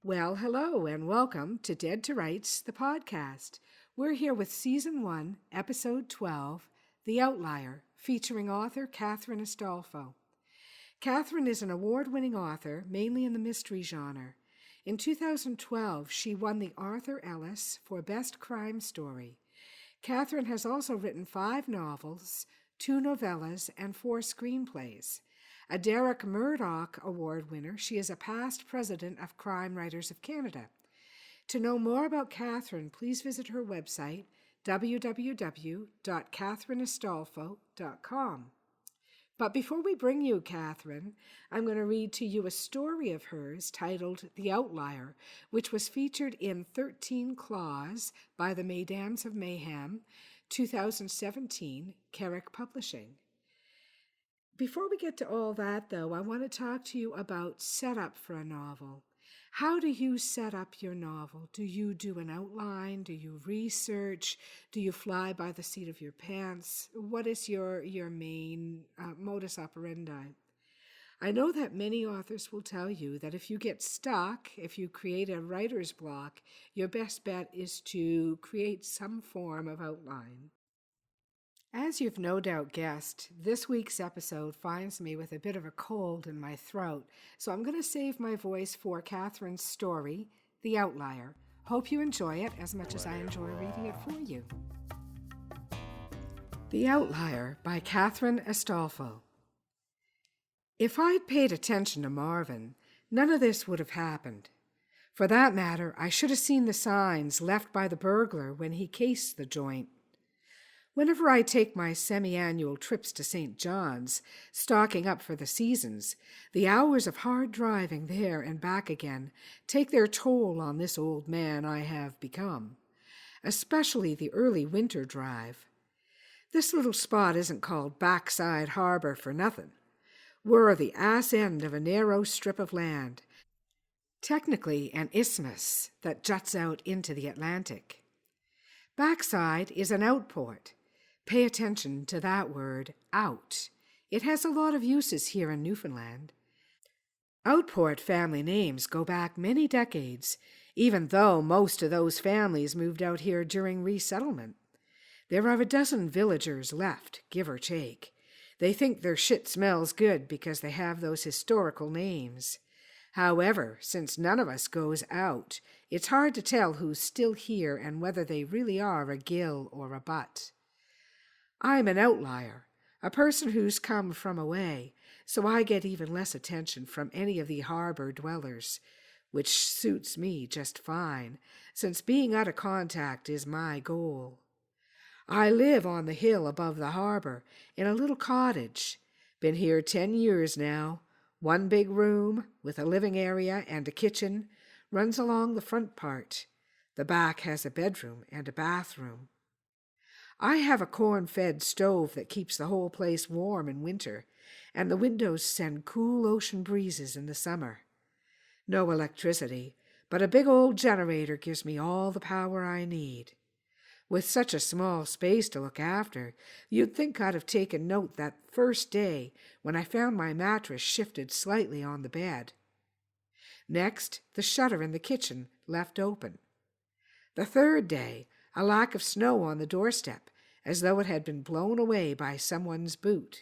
Well, hello, and welcome to Dead to Rights, the podcast. We're here with Season 1, Episode 12, The Outlier, featuring author Catherine Astolfo. Catherine is an award-winning author, mainly in the mystery genre. In 2012, she won the Arthur Ellis for Best Crime Story. Catherine has also written 5 novels, 2 novellas, and 4 screenplays. A Derek Murdoch Award winner, she is a past president of Crime Writers of Canada. To know more about Catherine, please visit her website, www.catherineastolfo.com. But before we bring you Catherine, I'm going to read to you a story of hers titled The Outlier, which was featured in 13 Claws by the Mesdames of Mayhem, 2017, Carrick Publishing. Before we get to all that, though, I want to talk to you about setup for a novel. How do you set up your novel? Do you do an outline? Do you research? Do you fly by the seat of your pants? What is your main modus operandi? I know that many authors will tell you that if you get stuck, if you create a writer's block, your best bet is to create some form of outline. As you've no doubt guessed, this week's episode finds me with a bit of a cold in my throat, so I'm going to save my voice for Catherine's story, The Outlier. Hope you enjoy it as much as I enjoy reading it for you. The Outlier by Catherine Astolfo. If I'd paid attention to Marvin, none of this would have happened. For that matter, I should have seen the signs left by the burglar when he cased the joint. Whenever I take my semi-annual trips to St. John's, stocking up for the seasons, the hours of hard driving there and back again take their toll on this old man I have become, especially the early winter drive. This little spot isn't called Backside Harbor for nothing. We're the ass end of a narrow strip of land, technically an isthmus that juts out into the Atlantic. Backside is an outport. Pay attention to that word, out. It has a lot of uses here in Newfoundland. Outport family names go back many decades, even though most of those families moved out here during resettlement. There are a dozen villagers left, give or take. They think their shit smells good because they have those historical names. However, since none of us goes out, it's hard to tell who's still here and whether they really are a gill or a butt. I'm an outlier, a person who's come from away, so I get even less attention from any of the harbor dwellers, which suits me just fine, since being out of contact is my goal. I live on the hill above the harbor in a little cottage. Been here 10 years now. One big room with a living area and a kitchen runs along the front part. The back has a bedroom and a bathroom. I have a corn-fed stove that keeps the whole place warm in winter, and the windows send cool ocean breezes in the summer. No electricity, but a big old generator gives me all the power I need. With such a small space to look after, you'd think I'd have taken note that first day when I found my mattress shifted slightly on the bed. Next, the shutter in the kitchen left open. The third day, a lack of snow on the doorstep, as though it had been blown away by someone's boot.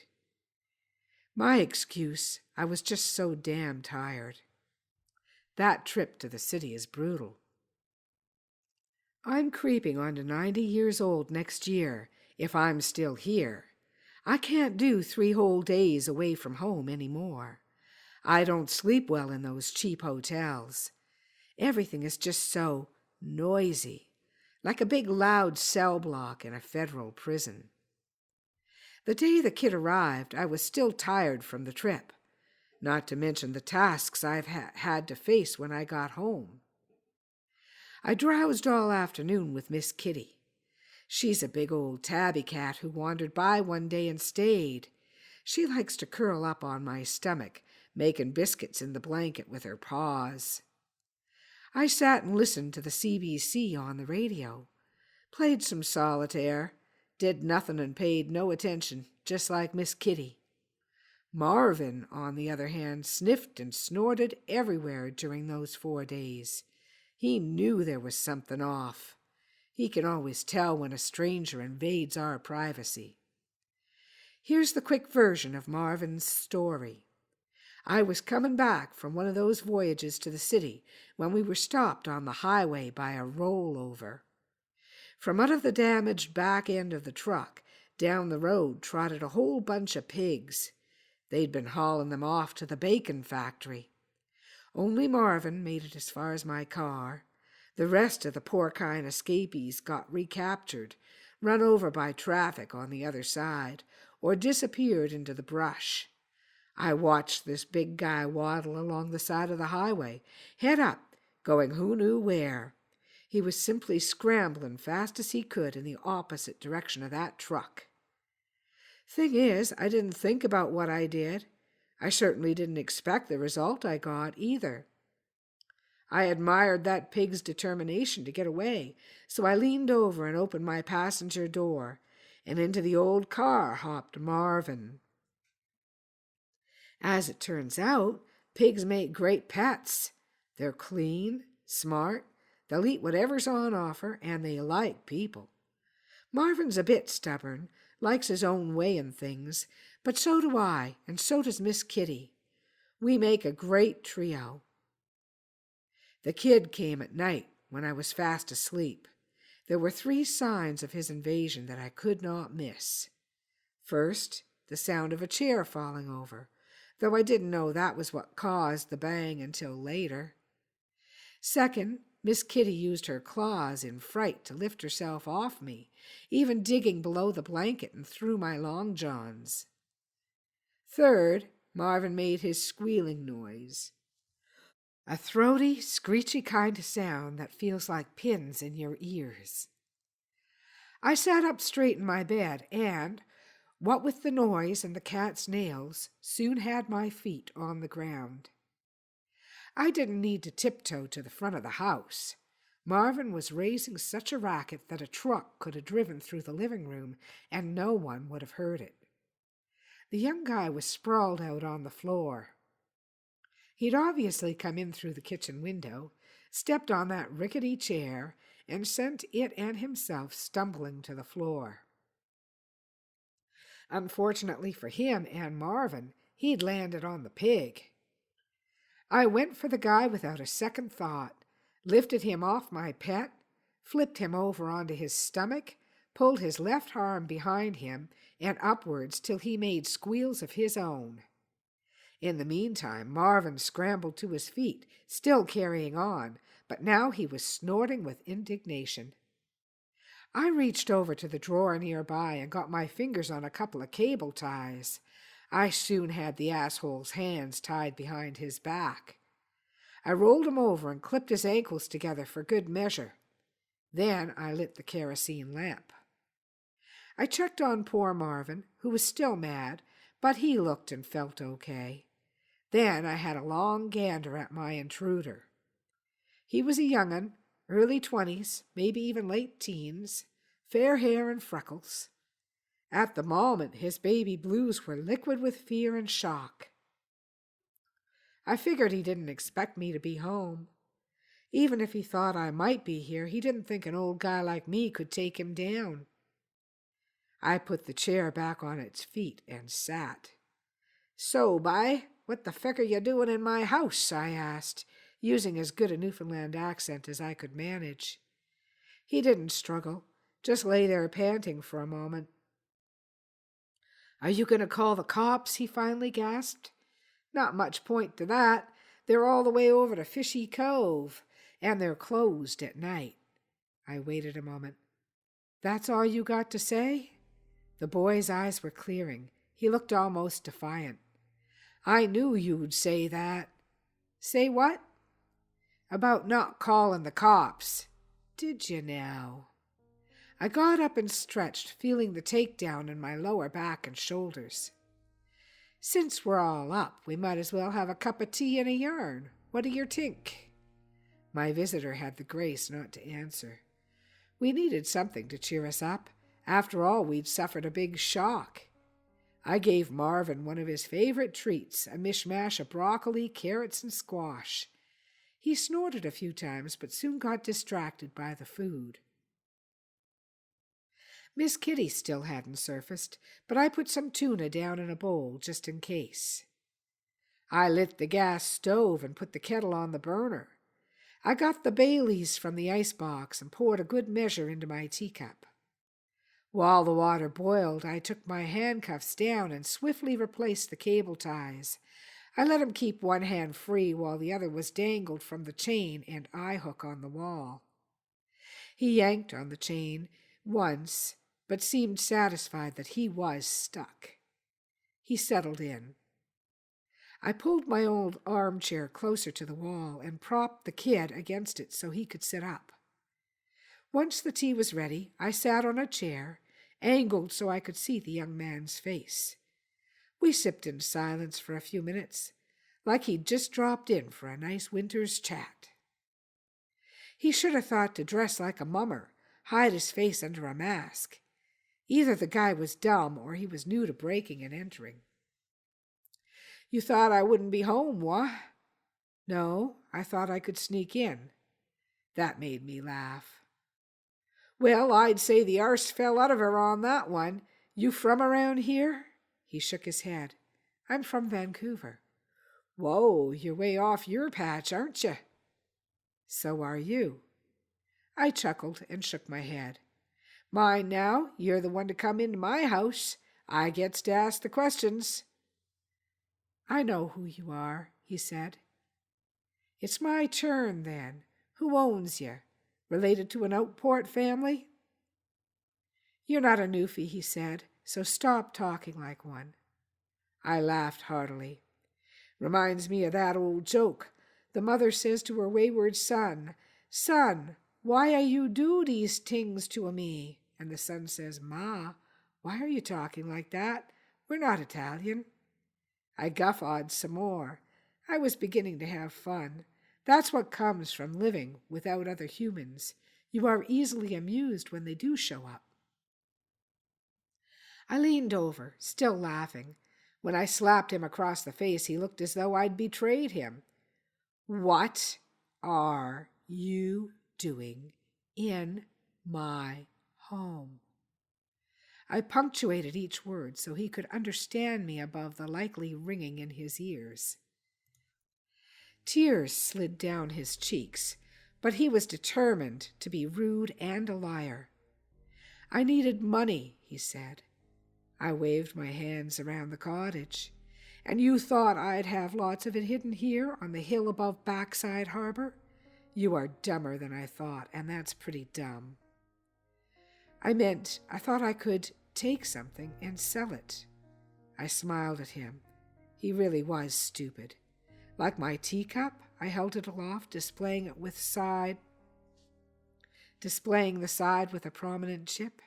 My excuse, I was just so damn tired. That trip to the city is brutal. I'm creeping on to 90 years old next year, if I'm still here. I can't do 3 whole days away from home anymore. I don't sleep well in those cheap hotels. Everything is just so noisy, like a big loud cell block in a federal prison. The day the kid arrived, I was still tired from the trip, not to mention the tasks I've had to face when I got home. I drowsed all afternoon with Miss Kitty. She's a big old tabby cat who wandered by one day and stayed. She likes to curl up on my stomach, making biscuits in the blanket with her paws. I sat and listened to the CBC on the radio, played some solitaire, did nothing and paid no attention, just like Miss Kitty. Marvin, on the other hand, sniffed and snorted everywhere during those 4 days. He knew there was something off. He can always tell when a stranger invades our privacy. Here's the quick version of Marvin's story. I was coming back from one of those voyages to the city when we were stopped on the highway by a rollover. From out of the damaged back end of the truck, down the road trotted a whole bunch of pigs. They'd been hauling them off to the bacon factory. Only Marvin made it as far as my car. The rest of the porcine escapees got recaptured, run over by traffic on the other side, or disappeared into the brush. I watched this big guy waddle along the side of the highway, head up, going who knew where. He was simply scrambling fast as he could in the opposite direction of that truck. Thing is, I didn't think about what I did. I certainly didn't expect the result I got either. I admired that pig's determination to get away, so I leaned over and opened my passenger door, and into the old car hopped Marvin. As it turns out, pigs make great pets. They're clean, smart, they'll eat whatever's on offer, and they like people. Marvin's a bit stubborn, likes his own way in things, but so do I, and so does Miss Kitty. We make a great trio. The kid came at night when I was fast asleep. There were 3 signs of his invasion that I could not miss. First, the sound of a chair falling over, though I didn't know that was what caused the bang until later. Second, Miss Kitty used her claws in fright to lift herself off me, even digging below the blanket and through my long johns. Third, Marvin made his squealing noise. A throaty, screechy kind of sound that feels like pins in your ears. I sat up straight in my bed and, what with the noise and the cat's nails, soon had my feet on the ground. I didn't need to tiptoe to the front of the house. Marvin was raising such a racket that a truck could have driven through the living room and no one would have heard it. The young guy was sprawled out on the floor. He'd obviously come in through the kitchen window, stepped on that rickety chair, and sent it and himself stumbling to the floor. Unfortunately for him and Marvin, he'd landed on the pig. I went for the guy without a second thought, lifted him off my pet, flipped him over onto his stomach, pulled his left arm behind him and upwards till he made squeals of his own. In the meantime, Marvin scrambled to his feet, still carrying on, but now he was snorting with indignation. I reached over to the drawer nearby and got my fingers on a couple of cable ties. I soon had the asshole's hands tied behind his back. I rolled him over and clipped his ankles together for good measure. Then I lit the kerosene lamp. I checked on poor Marvin, who was still mad, but he looked and felt okay. Then I had a long gander at my intruder. He was a young'un, early 20s, maybe even late teens, fair hair and freckles. At the moment, his baby blues were liquid with fear and shock. I figured he didn't expect me to be home. Even if he thought I might be here, he didn't think an old guy like me could take him down. I put the chair back on its feet and sat. "So, bye, what the feck are you doing in my house?" I asked, using as good a Newfoundland accent as I could manage. He didn't struggle, just lay there panting for a moment. "Are you going to call the cops?" he finally gasped. "Not much point to that. They're all the way over to Fishy Cove, and they're closed at night." I waited a moment. "That's all you got to say?" The boy's eyes were clearing. He looked almost defiant. "I knew you'd say that." "Say what?" "About not calling the cops." "Did you now?" I got up and stretched, feeling the takedown in my lower back and shoulders. "Since we're all up, we might as well have a cup of tea and a yarn. What do you think?" My visitor had the grace not to answer. We needed something to cheer us up. After all, we'd suffered a big shock. I gave Marvin one of his favorite treats, a mishmash of broccoli, carrots, and squash. He snorted a few times, but soon got distracted by the food. Miss Kitty still hadn't surfaced, but I put some tuna down in a bowl just in case. I lit the gas stove and put the kettle on the burner. I got the Baileys from the icebox and poured a good measure into my teacup. While the water boiled, I took my handcuffs down and swiftly replaced the cable ties. I let him keep one hand free while the other was dangled from the chain and eye hook on the wall. He yanked on the chain once, but seemed satisfied that he was stuck. He settled in. I pulled my old armchair closer to the wall and propped the kid against it so he could sit up. Once the tea was ready, I sat on a chair, angled so I could see the young man's face. We sipped in silence for a few minutes, like he'd just dropped in for a nice winter's chat. He should have thought to dress like a mummer, hide his face under a mask. Either the guy was dumb or he was new to breaking and entering. "You thought I wouldn't be home, wha?" "No, I thought I could sneak in." That made me laugh. "Well, I'd say the arse fell out of her on that one. You from around here?" He shook his head. "I'm from Vancouver." "Whoa, you're way off your patch, aren't you?" "So are you." I chuckled and shook my head. "Mind now, you're the one to come into my house. I gets to ask the questions." "I know who you are," he said. "It's my turn, then. Who owns you? Related to an Outport family?" "You're not a Newfie," he said, "so stop talking like one." I laughed heartily. "Reminds me of that old joke. The mother says to her wayward son, 'Son, why are you do these things to me?' And the son says, 'Ma, why are you talking like that? We're not Italian.'" I guffawed some more. I was beginning to have fun. That's what comes from living without other humans. You are easily amused when they do show up. I leaned over, still laughing. When I slapped him across the face, he looked as though I'd betrayed him. "What are you doing in my home?" I punctuated each word so he could understand me above the likely ringing in his ears. Tears slid down his cheeks, but he was determined to be rude and a liar. "I needed money," he said. I waved my hands around the cottage. "And you thought I'd have lots of it hidden here on the hill above Backside Harbor? You are dumber than I thought, and that's pretty dumb." I thought I could take something and sell it. I smiled at him. He really was stupid. Like my teacup, I held it aloft, displaying the side with a prominent chip.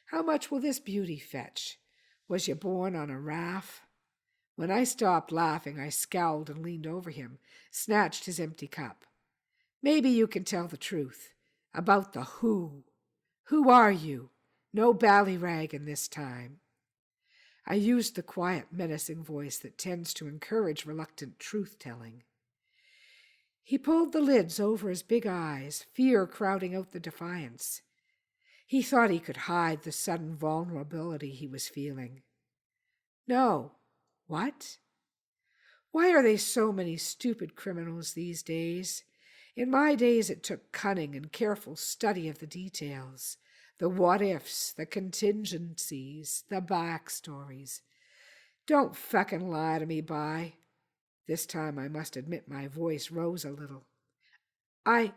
"How much will this beauty fetch? Was you born on a raft?" When I stopped laughing, I scowled and leaned over him, snatched his empty cup. "Maybe you can tell the truth. About the who. Who are you? No ballyragging this time." I used the quiet, menacing voice that tends to encourage reluctant truth-telling. He pulled the lids over his big eyes, fear crowding out the defiance. He thought he could hide the sudden vulnerability he was feeling. "No." "What?" Why are there so many stupid criminals these days? In my days it took cunning and careful study of the details. The what-ifs, the contingencies, the backstories. Don't feckin' lie to me, Bye. This time I must admit my voice rose a little. My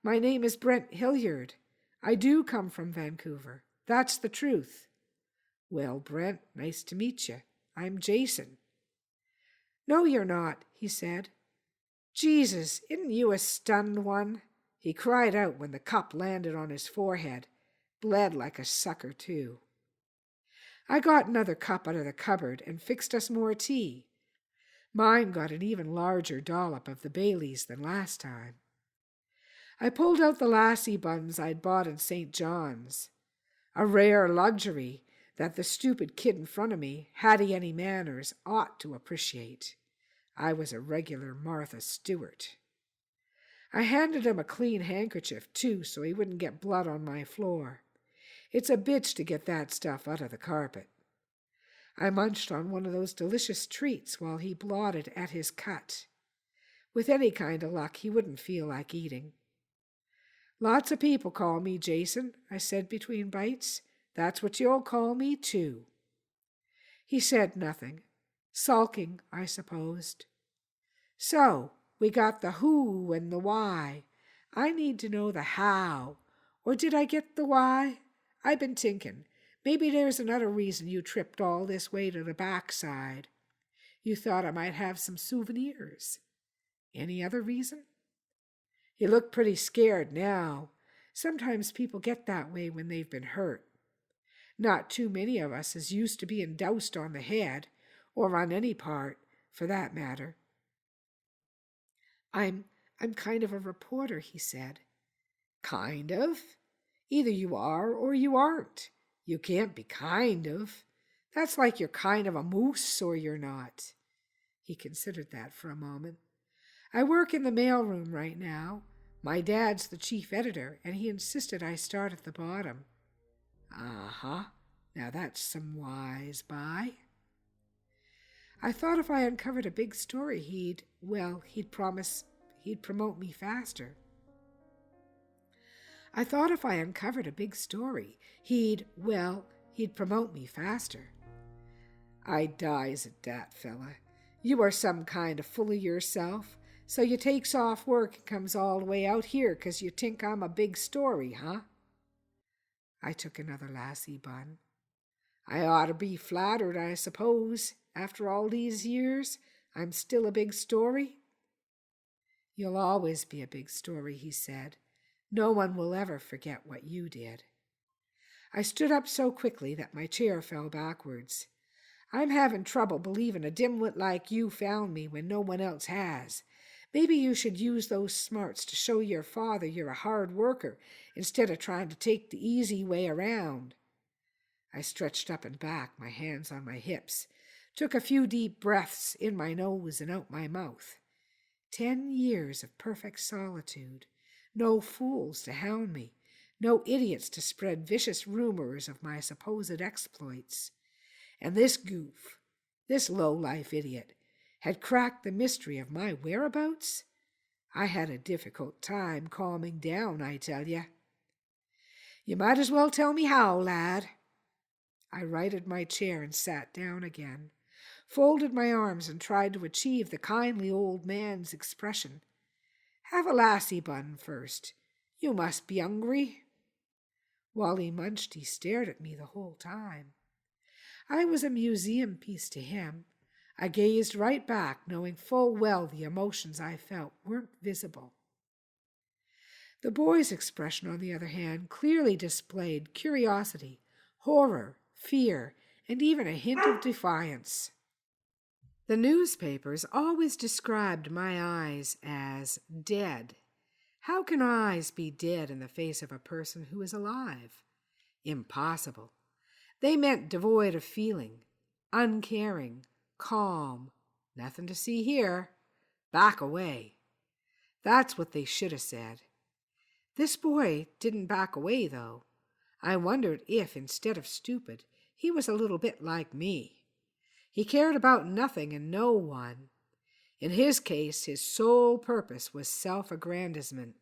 name is Brent Hilliard. I do come from Vancouver. That's the truth." "Well, Brent, nice to meet you. I'm Jason." "No, you're not," he said. "Jesus, isn't you a stunned one?" He cried out when the cup landed on his forehead. Bled like a sucker, too. I got another cup out of the cupboard and fixed us more tea. Mine got an even larger dollop of the Baileys than last time. I pulled out the lassie buns I'd bought in St. John's. A rare luxury, that the stupid kid in front of me, had he any manners, ought to appreciate. I was a regular Martha Stewart. I handed him a clean handkerchief, too, so he wouldn't get blood on my floor. It's a bitch to get that stuff out of the carpet. I munched on one of those delicious treats while he blotted at his cut. With any kind of luck, he wouldn't feel like eating. Lots of people call me Jason, I said between bites. That's what you'll call me, too. He said nothing. Sulking, I supposed. So, we got the who and the why. I need to know the how. Or did I get the why? I've been thinking. Maybe there's another reason you tripped all this way to the backside. You thought I might have some souvenirs. Any other reason? You look pretty scared now. Sometimes people get that way when they've been hurt. Not too many of us is used to being doused on the head, or on any part, for that matter. I'm kind of a reporter, he said. Kind of? Either you are or you aren't. You can't be kind of. That's like you're kind of a moose or you're not. He considered that for a moment. I work in the mailroom right now. My dad's the chief editor, and he insisted I start at the bottom. Uh-huh. Now that's some wise by. I thought if I uncovered a big story, he'd promote me faster. I thought if I uncovered a big story, he'd promote me faster. I dies at that, fella. You are some kind of full of yourself, so you takes off work and comes all the way out here 'cause you think I'm a big story, huh? I took another lassie bun. I ought to be flattered, I suppose. After all these years, I'm still a big story. You'll always be a big story, he said. No one will ever forget what you did. I stood up so quickly that my chair fell backwards. I'm having trouble believing a dimwit like you found me when no one else has. Maybe you should use those smarts to show your father you're a hard worker instead of trying to take the easy way around. I stretched up and back, my hands on my hips, took a few deep breaths in my nose and out my mouth. 10 years of perfect solitude. No fools to hound me, no idiots to spread vicious rumors of my supposed exploits. And this goof, this low-life idiot, had cracked the mystery of my whereabouts? I had a difficult time calming down, I tell you. You might as well tell me how, lad. I righted my chair and sat down again, folded my arms and tried to achieve the kindly old man's expression. Have a lassie bun first. You must be hungry. While he munched, he stared at me the whole time. I was a museum piece to him. I gazed right back, knowing full well the emotions I felt weren't visible. The boy's expression, on the other hand, clearly displayed curiosity, horror, fear, and even a hint of defiance. The newspapers always described my eyes as dead. How can eyes be dead in the face of a person who is alive? Impossible. They meant devoid of feeling, uncaring, calm. Nothing to see here. Back away. That's what they should have said. This boy didn't back away, though. I wondered if, instead of stupid, he was a little bit like me. He cared about nothing and no one. In his case, his sole purpose was self-aggrandizement.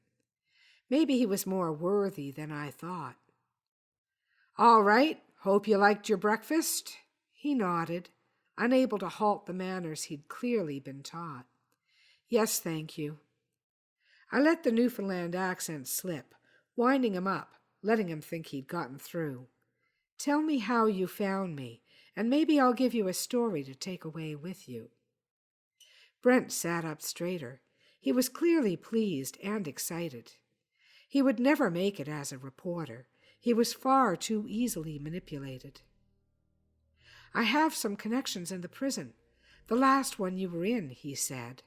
Maybe he was more worthy than I thought. All right, hope you liked your breakfast? He nodded, unable to halt the manners he'd clearly been taught. Yes, thank you. I let the Newfoundland accent slip, winding him up, letting him think he'd gotten through. Tell me how you found me, and maybe I'll give you a story to take away with you. Brent sat up straighter. He was clearly pleased and excited. He would never make it as a reporter. He was far too easily manipulated. I have some connections in the prison. The last one you were in, he said.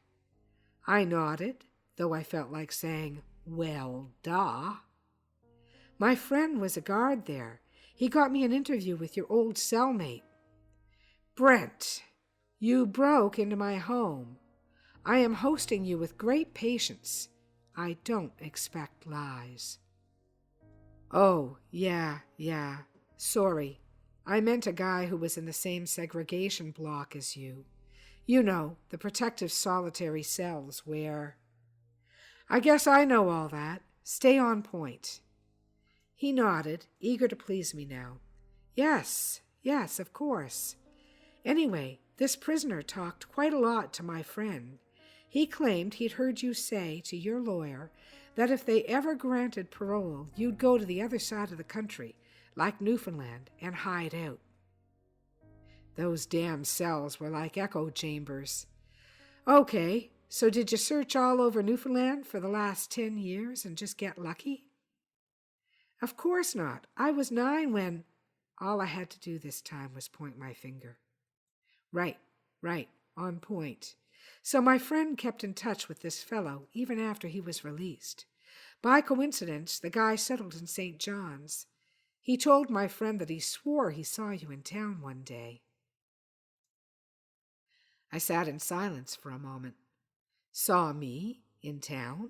I nodded, though I felt like saying, well, duh. My friend was a guard there. He got me an interview with your old cellmate. Brent, you broke into my home. I am hosting you with great patience. I don't expect lies. Oh, yeah. Sorry. I meant a guy who was in the same segregation block as you. You know, the protective solitary cells where... I guess I know all that. Stay on point. He nodded, eager to please me now. Yes, of course. Anyway, this prisoner talked quite a lot to my friend. He claimed he'd heard you say to your lawyer that if they ever granted parole, you'd go to the other side of the country, like Newfoundland, and hide out. Those damn cells were like echo chambers. Okay, so did you search all over Newfoundland for the last 10 years and just get lucky? Of course not. I was 9 when... All I had to do this time was point my finger. Right, on point. So my friend kept in touch with this fellow even after he was released. By coincidence, the guy settled in St. John's. He told my friend that he swore he saw you in town one day. I sat in silence for a moment. Saw me in town?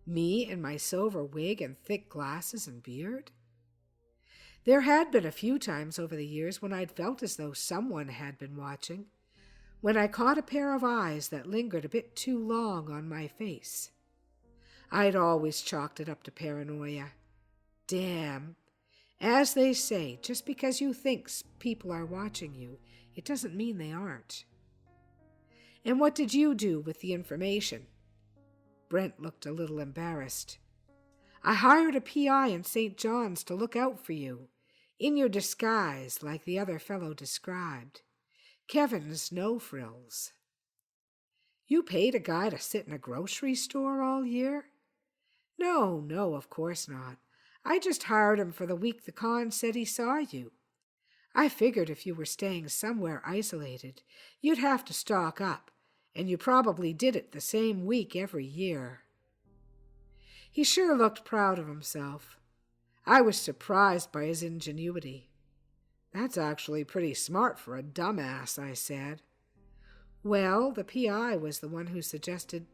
Me in my silver wig and thick glasses and beard? There had been a few times over the years when I'd felt as though someone had been watching, when I caught a pair of eyes that lingered a bit too long on my face. I'd always chalked it up to paranoia. Damn. As they say, just because you think people are watching you, it doesn't mean they aren't. And what did you do with the information? Brent looked a little embarrassed. I hired a PI in St. John's to look out for you, in your disguise like the other fellow described. Kevin's no-frills. You paid a guy to sit in a grocery store all year? No, of course not. I just hired him for the week the con said he saw you. I figured if you were staying somewhere isolated, you'd have to stock up, and you probably did it the same week every year. He sure looked proud of himself. I was surprised by his ingenuity. That's actually pretty smart for a dumbass, I said. Well, the PI was the one who suggested,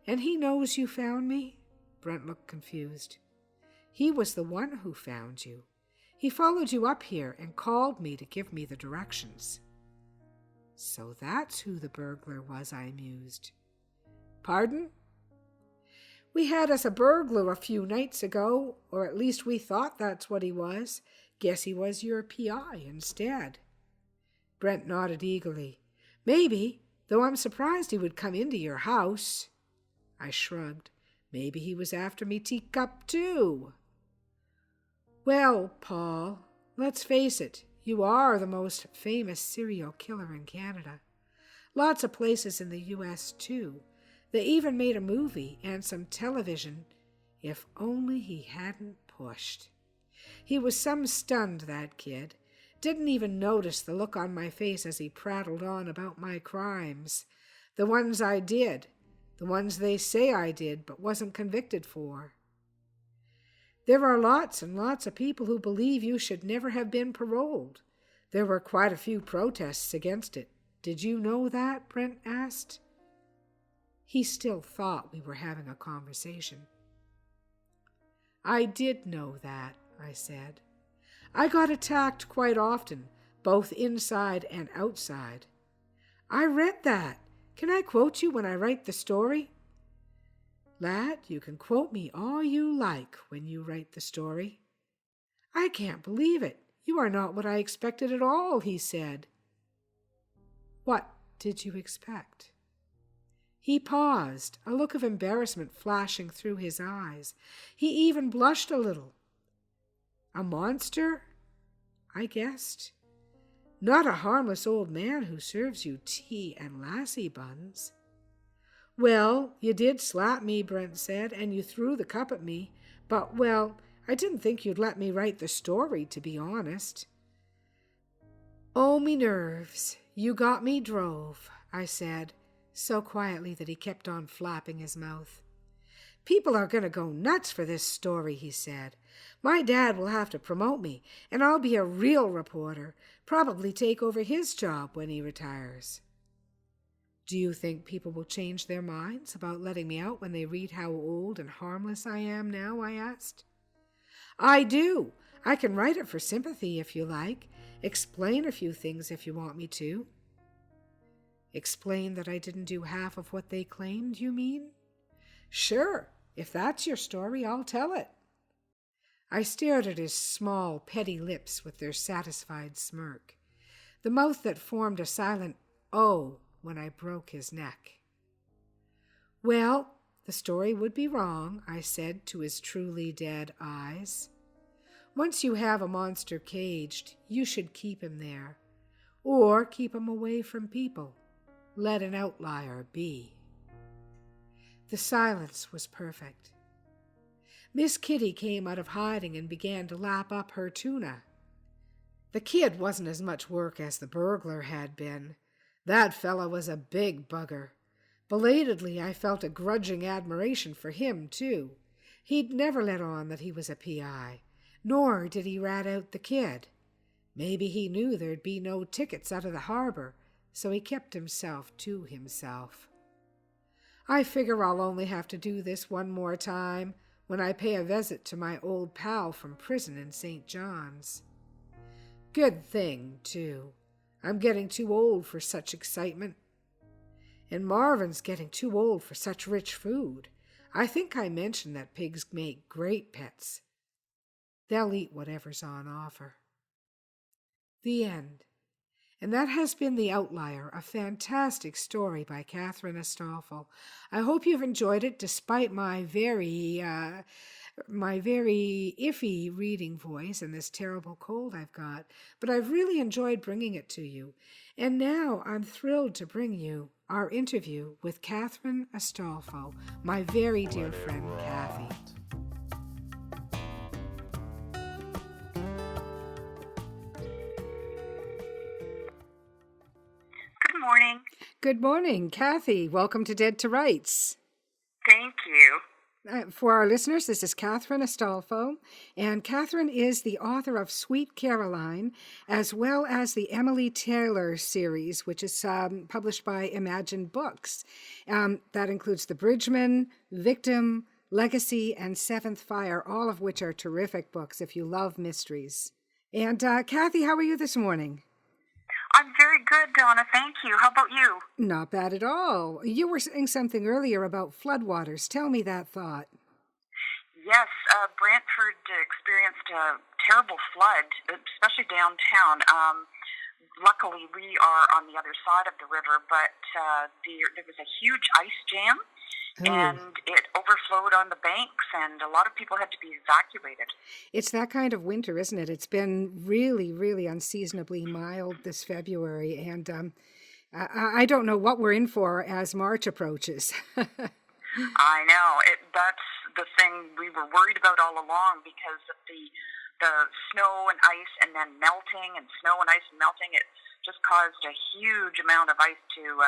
and he knows you found me? Brent looked confused. He was the one who found you. He followed you up here and called me to give me the directions. So that's who the burglar was, I mused. Pardon? We had us a burglar a few nights ago, or at least we thought that's what he was. Guess he was your PI instead. Brent nodded eagerly. Maybe, though I'm surprised he would come into your house. I shrugged. Maybe he was after me teacup too. Well, Paul, let's face it, you are the most famous serial killer in Canada. Lots of places in the U.S. too. They even made a movie and some television. If only he hadn't pushed. He was some stunned, that kid. Didn't even notice the look on my face as he prattled on about my crimes. The ones I did. The ones they say I did but wasn't convicted for. There are lots and lots of people who believe you should never have been paroled. There were quite a few protests against it. Did you know that? Brent asked. He still thought we were having a conversation. I did know that, I said. I got attacked quite often, both inside and outside. I read that. Can I quote you when I write the story? Lad, you can quote me all you like when you write the story. I can't believe it. You are not what I expected at all, he said. What did you expect? He paused, a look of embarrassment flashing through his eyes. He even blushed a little. A monster? I guessed. Not a harmless old man who serves you tea and lassie buns. Well, you did slap me, Brent said, and you threw the cup at me. But, well, I didn't think you'd let me write the story, to be honest. Oh, me nerves. You got me drove, I said, so quietly that he kept on flapping his mouth. People are going to go nuts for this story, he said. My dad will have to promote me, and I'll be a real reporter, probably take over his job when he retires. Do you think people will change their minds about letting me out when they read how old and harmless I am now? I asked. I do. I can write it for sympathy if you like. Explain a few things if you want me to. Explain that I didn't do half of what they claimed, you mean? Sure. If that's your story, I'll tell it. I stared at his small, petty lips with their satisfied smirk, the mouth that formed a silent O when I broke his neck. Well, the story would be wrong, I said to his truly dead eyes. Once you have a monster caged, you should keep him there, or keep him away from people. Let an outlier be. The silence was perfect. Miss Kitty came out of hiding and began to lap up her tuna. The kid wasn't as much work as the burglar had been. That fellow was a big bugger. Belatedly, I felt a grudging admiration for him, too. He'd never let on that he was a P.I., nor did he rat out the kid. Maybe he knew there'd be no tickets out of the harbor, so he kept himself to himself. I figure I'll only have to do this one more time when I pay a visit to my old pal from prison in St. John's. Good thing, too. I'm getting too old for such excitement. And Marvin's getting too old for such rich food. I think I mentioned that pigs make great pets. They'll eat whatever's on offer. The end. And that has been The Outlier, a fantastic story by Catherine Astolfo. I hope you've enjoyed it despite my very iffy reading voice and this terrible cold I've got. But I've really enjoyed bringing it to you. And now I'm thrilled to bring you our interview with Catherine Astolfo, my very dear friend Kathy. Good morning. Good morning, Kathy. Welcome to Dead to Rights. Thank you. For our listeners, this is Catherine Astolfo, and Catherine is the author of Sweet Caroline, as well as the Emily Taylor series, which is published by Imagine Books. That includes The Bridgeman, Victim, Legacy, and Seventh Fire, all of which are terrific books if you love mysteries. And Kathy, how are you this morning? I'm very good, Donna. Thank you. How about you? Not bad at all. You were saying something earlier about floodwaters. Tell me that thought. Yes, Brantford experienced a terrible flood, especially downtown. Luckily, we are on the other side of the river, but there was a huge ice jam, and it overflowed on the banks, and a lot of people had to be evacuated. It's that kind of winter, isn't it? It's been really, really unseasonably mild this February, and I don't know what we're in for as March approaches. I know. That's the thing we were worried about all along because of the snow and ice and then melting, and snow and ice and melting. It just caused a huge amount of ice to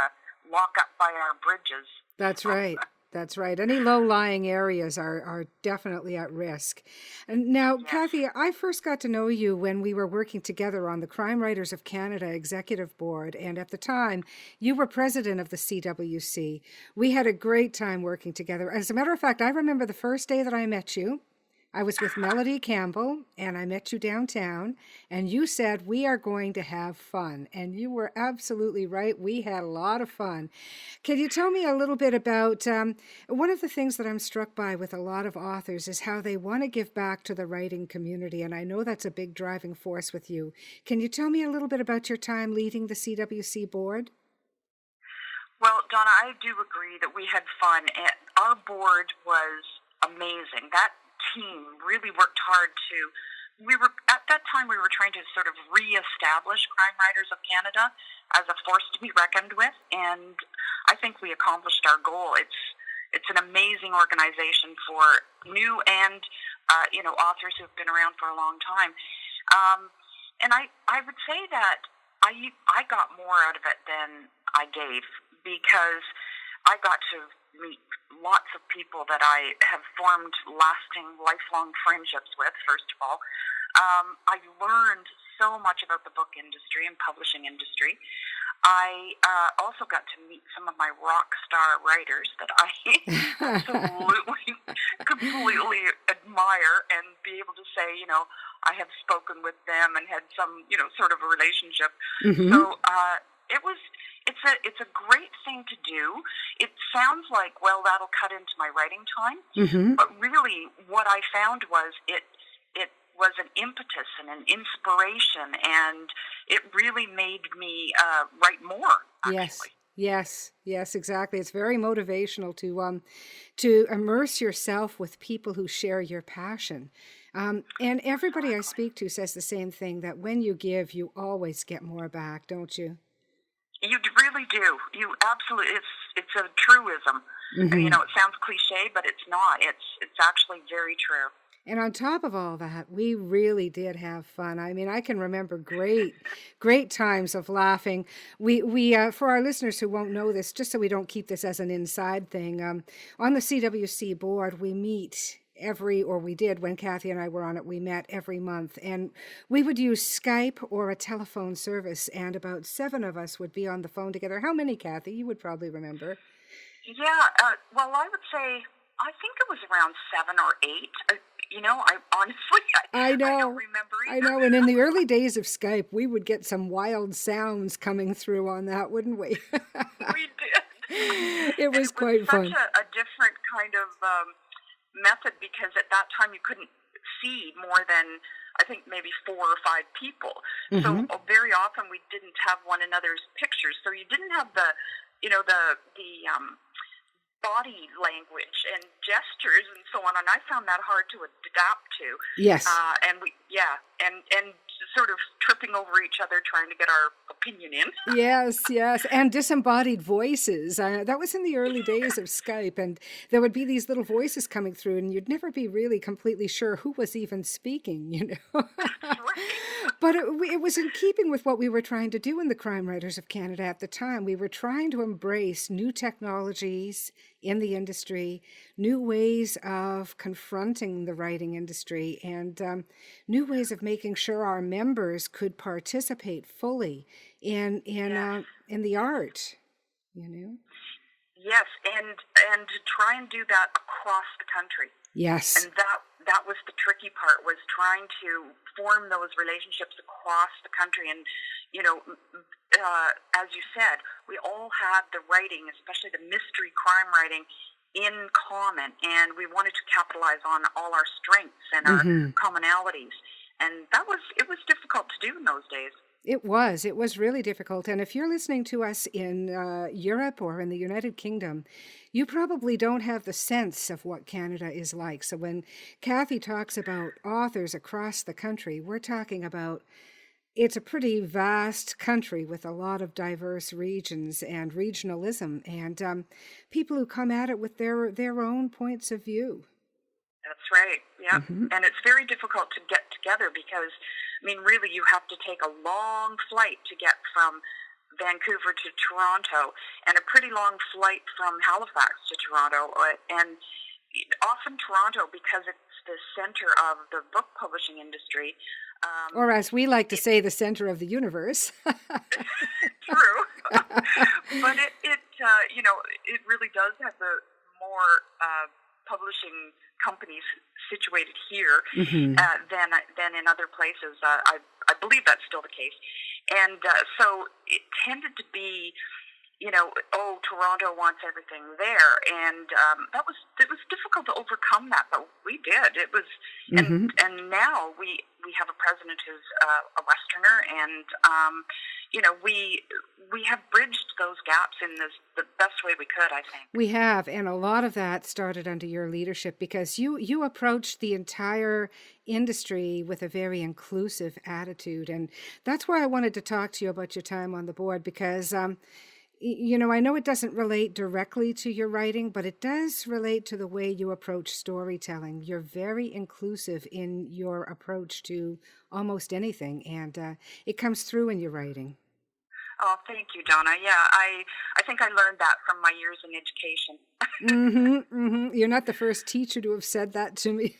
lock up by our bridges. That's right. That's right. Any low-lying areas are definitely at risk. And now, yes. Kathy, I first got to know you when we were working together on the Crime Writers of Canada Executive Board, and at the time, you were president of the CWC. We had a great time working together. As a matter of fact, I remember the first day that I met you. I was with Melody Campbell, and I met you downtown, and you said, we are going to have fun. And you were absolutely right. We had a lot of fun. Can you tell me a little bit about, one of the things that I'm struck by with a lot of authors is how they want to give back to the writing community, and I know that's a big driving force with you. Can you tell me a little bit about your time leading the CWC board? Well, Donna, I do agree that we had fun, and our board was amazing. That team really worked hard at that time we were trying to sort of reestablish Crime Writers of Canada as a force to be reckoned with, and I think we accomplished our goal. It's an amazing organization for new and authors who've been around for a long time, and I would say that I got more out of it than I gave, because I got to meet lots of people that I have formed lasting, lifelong friendships with, first of all. I learned so much about the book industry and publishing industry. I also got to meet some of my rock star writers that I absolutely, completely admire, and be able to say, I have spoken with them and had some, sort of a relationship. Mm-hmm. So it's a great thing to do. It sounds like, well, that'll cut into my writing time, Mm-hmm. but really what I found was it was an impetus and an inspiration, and it really made me write more, actually. Yes, exactly. It's very motivational to immerse yourself with people who share your passion. And everybody I speak to says the same thing, that when you give, you always get more back, don't you? You really do. You absolutely. It's a truism. Mm-hmm. It sounds cliche, but it's not. It's actually very true. And on top of all that, we really did have fun. I mean, I can remember great times of laughing. We for our listeners who won't know this, just so we don't keep this as an inside thing, on the Cwc board, we meet we did when Kathy and I were on it, we met every month. And we would use Skype or a telephone service, and about 7 of us would be on the phone together. How many, Kathy? You would probably remember. Yeah, well, I would say, I think it was around 7 or 8. I honestly, I know. I don't remember either. I know, and in the early days of Skype, we would get some wild sounds coming through on that, wouldn't we? We did. It was quite fun. It was such a different kind of method, because at that time you couldn't see more than, I think, maybe 4 or 5 people. Mm-hmm. So very often we didn't have one another's pictures, so you didn't have the body language and gestures and so on, and I found that hard to adapt to. Yes. And sort of tripping over each other trying to get our opinion in. Yes, and disembodied voices. That was in the early days of Skype, and there would be these little voices coming through, and you'd never be really completely sure who was even speaking, Right. But it was in keeping with what we were trying to do in the Crime Writers of Canada at the time. We were trying to embrace new technologies in the industry, new ways of confronting the writing industry, and new ways of making sure our members could participate fully in the art, Yes, and to try and do that across the country. Yes. And that was the tricky part, was trying to form those relationships across the country. And, as you said, we all had the writing, especially the mystery crime writing, in common, and we wanted to capitalize on all our strengths and our commonalities. And it was difficult to do in those days. It was really difficult. And if you're listening to us in Europe or in the United Kingdom, you probably don't have the sense of what Canada is like. So when Kathy talks about authors across the country, we're talking about, it's a pretty vast country with a lot of diverse regions and regionalism, and people who come at it with their own points of view. That's right, yeah. Mm-hmm. And it's very difficult to get together because, really you have to take a long flight to get from Vancouver to Toronto, and a pretty long flight from Halifax to Toronto. And often Toronto, because it's the center of the book publishing industry. Or as we like to say, the center of the universe. True. But it really does have the more publishing companies situated here than in other places. I believe that's still the case. And so it tended to be, Toronto wants everything there, and it was difficult to overcome that, but we did. It was, and now we have a president who's a Westerner, and we have bridged those gaps in the best way we could, I think. We have, and a lot of that started under your leadership, because you approached the entire industry with a very inclusive attitude, and that's why I wanted to talk to you about your time on the board, because I know it doesn't relate directly to your writing, but it does relate to the way you approach storytelling. You're very inclusive in your approach to almost anything, and it comes through in your writing. Oh, thank you, Donna. Yeah, I think I learned that from my years in education. You're not the first teacher to have said that to me.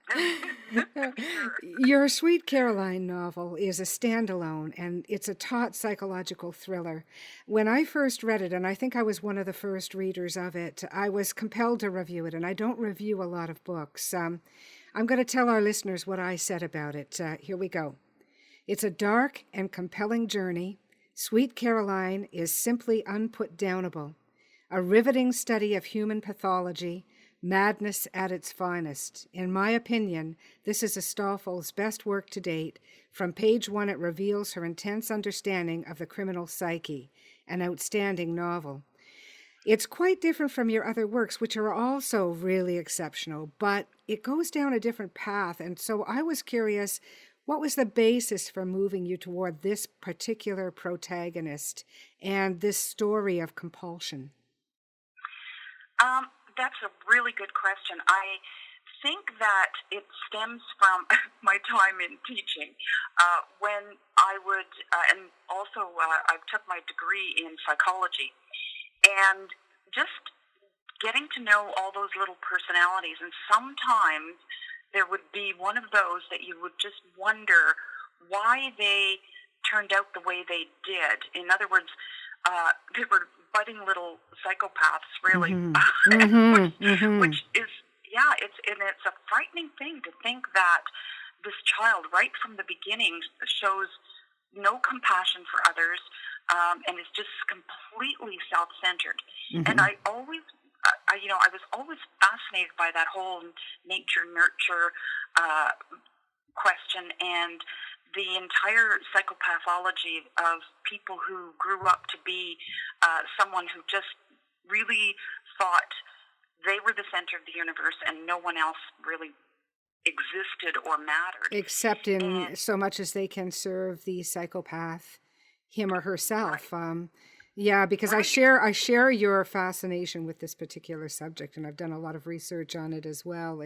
Sure. Your Sweet Caroline novel is a standalone, and it's a taut psychological thriller. When I first read it, and I think I was one of the first readers of it, I was compelled to review it, and I don't review a lot of books. I'm going to tell our listeners what I said about it. Here we go. It's a dark and compelling journey. Sweet Caroline is simply unputdownable. A riveting study of human pathology, madness at its finest. In my opinion, this is Astolfo's best work to date. From page 1, it reveals her intense understanding of the criminal psyche, an outstanding novel. It's quite different from your other works, which are also really exceptional, but it goes down a different path, and so I was curious, what was the basis for moving you toward this particular protagonist and this story of compulsion? That's a really good question. I think that it stems from my time in teaching, when I would, and also I took my degree in psychology, and just getting to know all those little personalities, and sometimes there would be one of those that you would just wonder why they turned out the way they did. In other words, they were budding little psychopaths, really, which is, yeah, it's a frightening thing to think that this child, right from the beginning, shows no compassion for others, and is just completely self-centered. And I always, I was always fascinated by that whole nature-nurture question, and the entire psychopathology of people who grew up to be someone who just really thought they were the center of the universe and no one else really existed or mattered. Except in so much as they can serve the psychopath, him or herself. Right. Yeah, because Right. I share your fascination with this particular subject, and I've done a lot of research on it as well.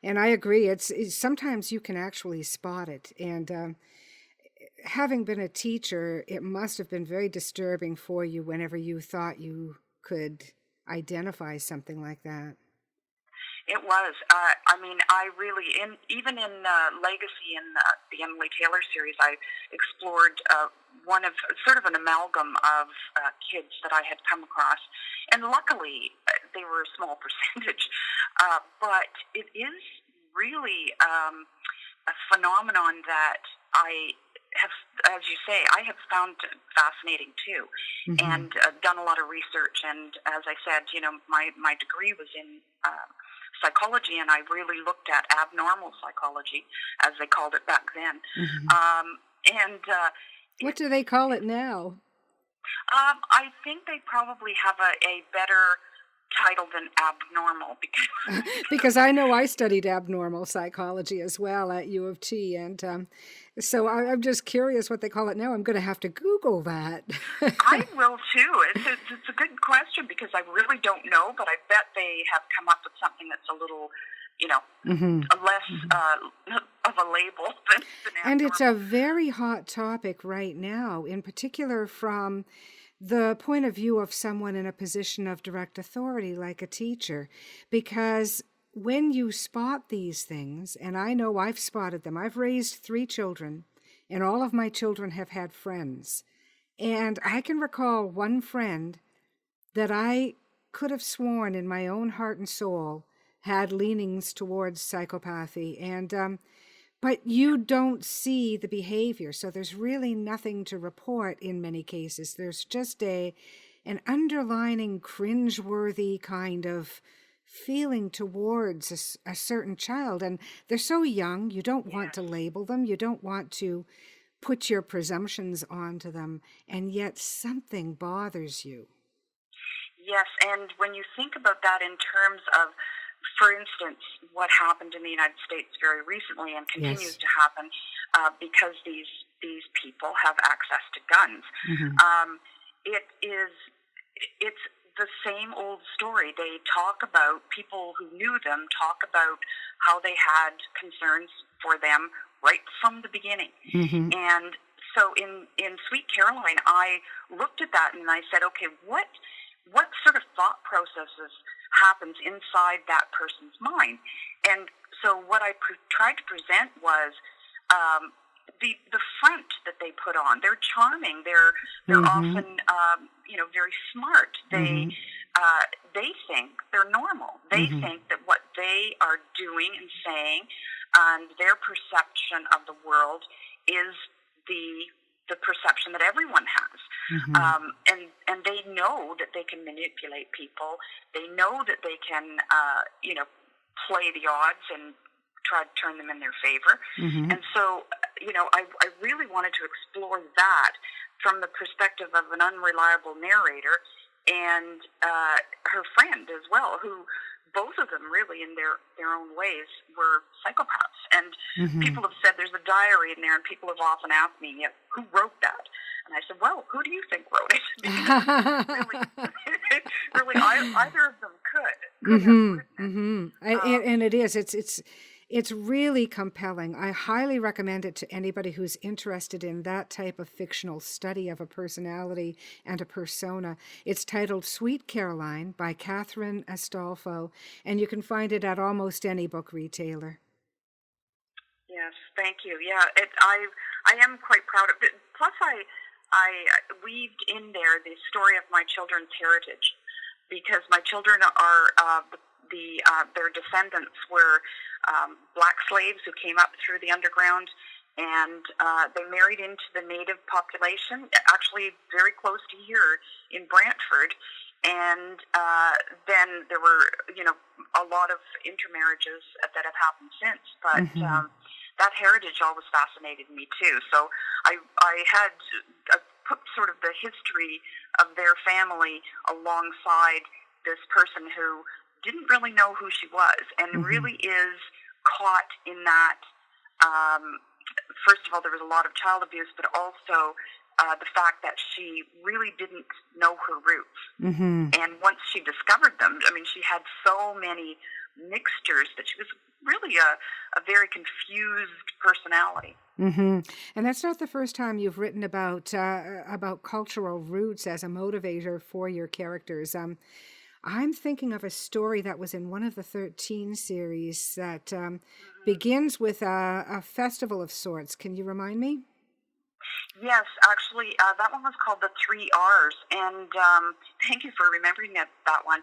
And I agree. It's sometimes you can actually spot it. And having been a teacher, it must have been very disturbing for you whenever you thought you could identify something like that. It was. I mean, I really, even in Legacy in the Emily Taylor series, I explored one of sort of an amalgam of kids that I had come across, and luckily they were a small percentage. But it is really a phenomenon that I have, as you say, I have found fascinating too, and done a lot of research. And as I said, my degree was in psychology, and I really looked at abnormal psychology, as they called it back then. What do they call it now? I think they probably have a better title than abnormal, because I know I studied abnormal psychology as well at U of T, and so I'm just curious what they call it now. I'm going to have to Google that. I will too. It's a good question because I really don't know, but I bet they have come up with something that's a little, less of a label than abnormal. And it's a very hot topic right now, in particular from the point of view of someone in a position of direct authority like a teacher, because when you spot these things, and I know I've spotted them, I've raised 3 children, and all of my children have had friends, and I can recall one friend that I could have sworn in my own heart and soul had leanings towards psychopathy, and but you don't see the behavior, so there's really nothing to report in many cases. There's just an underlining cringeworthy kind of feeling towards a certain child, and they're so young, you don't want to label them, you don't want to put your presumptions onto them, and yet something bothers you. Yes, and when you think about that in terms of, for instance, what happened in the United States very recently and continues to happen because these people have access to guns. It's the same old story. They talk about, people who knew them talk about how they had concerns for them right from the beginning. And so in Sweet Caroline, I looked at that and I said, okay, what sort of thought processes happens inside that person's mind? And so what I tried to present was the front that they put on. They're charming. They're often very smart. They think they're normal. They think that what they are doing and saying and their perception of the world is the perception that everyone has. And they know that they can manipulate people. They know that they can play the odds and try to turn them in their favor. And so, I really wanted to explore that from the perspective of an unreliable narrator and her friend as well, who both of them really in their own ways were psychopaths. And people have said there's a diary in there, and people have often asked me, who wrote that? And I said, well, who do you think wrote it? really, either of them could. And it is. It's really compelling. I highly recommend it to anybody who's interested in that type of fictional study of a personality and a persona. It's titled Sweet Caroline by Catherine Astolfo, and you can find it at almost any book retailer. Yes, thank you. Yeah, I am quite proud of it. Plus, I weaved in there the story of my children's heritage, because my children are their descendants were black slaves who came up through the underground, and they married into the native population, actually very close to here in Brantford. And then there were, a lot of intermarriages that have happened since. But that heritage always fascinated me too. So I had put sort of the history of their family alongside this person who didn't really know who she was, and really is caught in that. First of all, there was a lot of child abuse, but also the fact that she really didn't know her roots. And once she discovered them, she had so many mixtures that she was really a very confused personality. And that's not the first time you've written about cultural roots as a motivator for your characters. I'm thinking of a story that was in one of the 13 series that begins with a festival of sorts. Can you remind me? Yes, actually, that one was called The 3 R's, and thank you for remembering that one.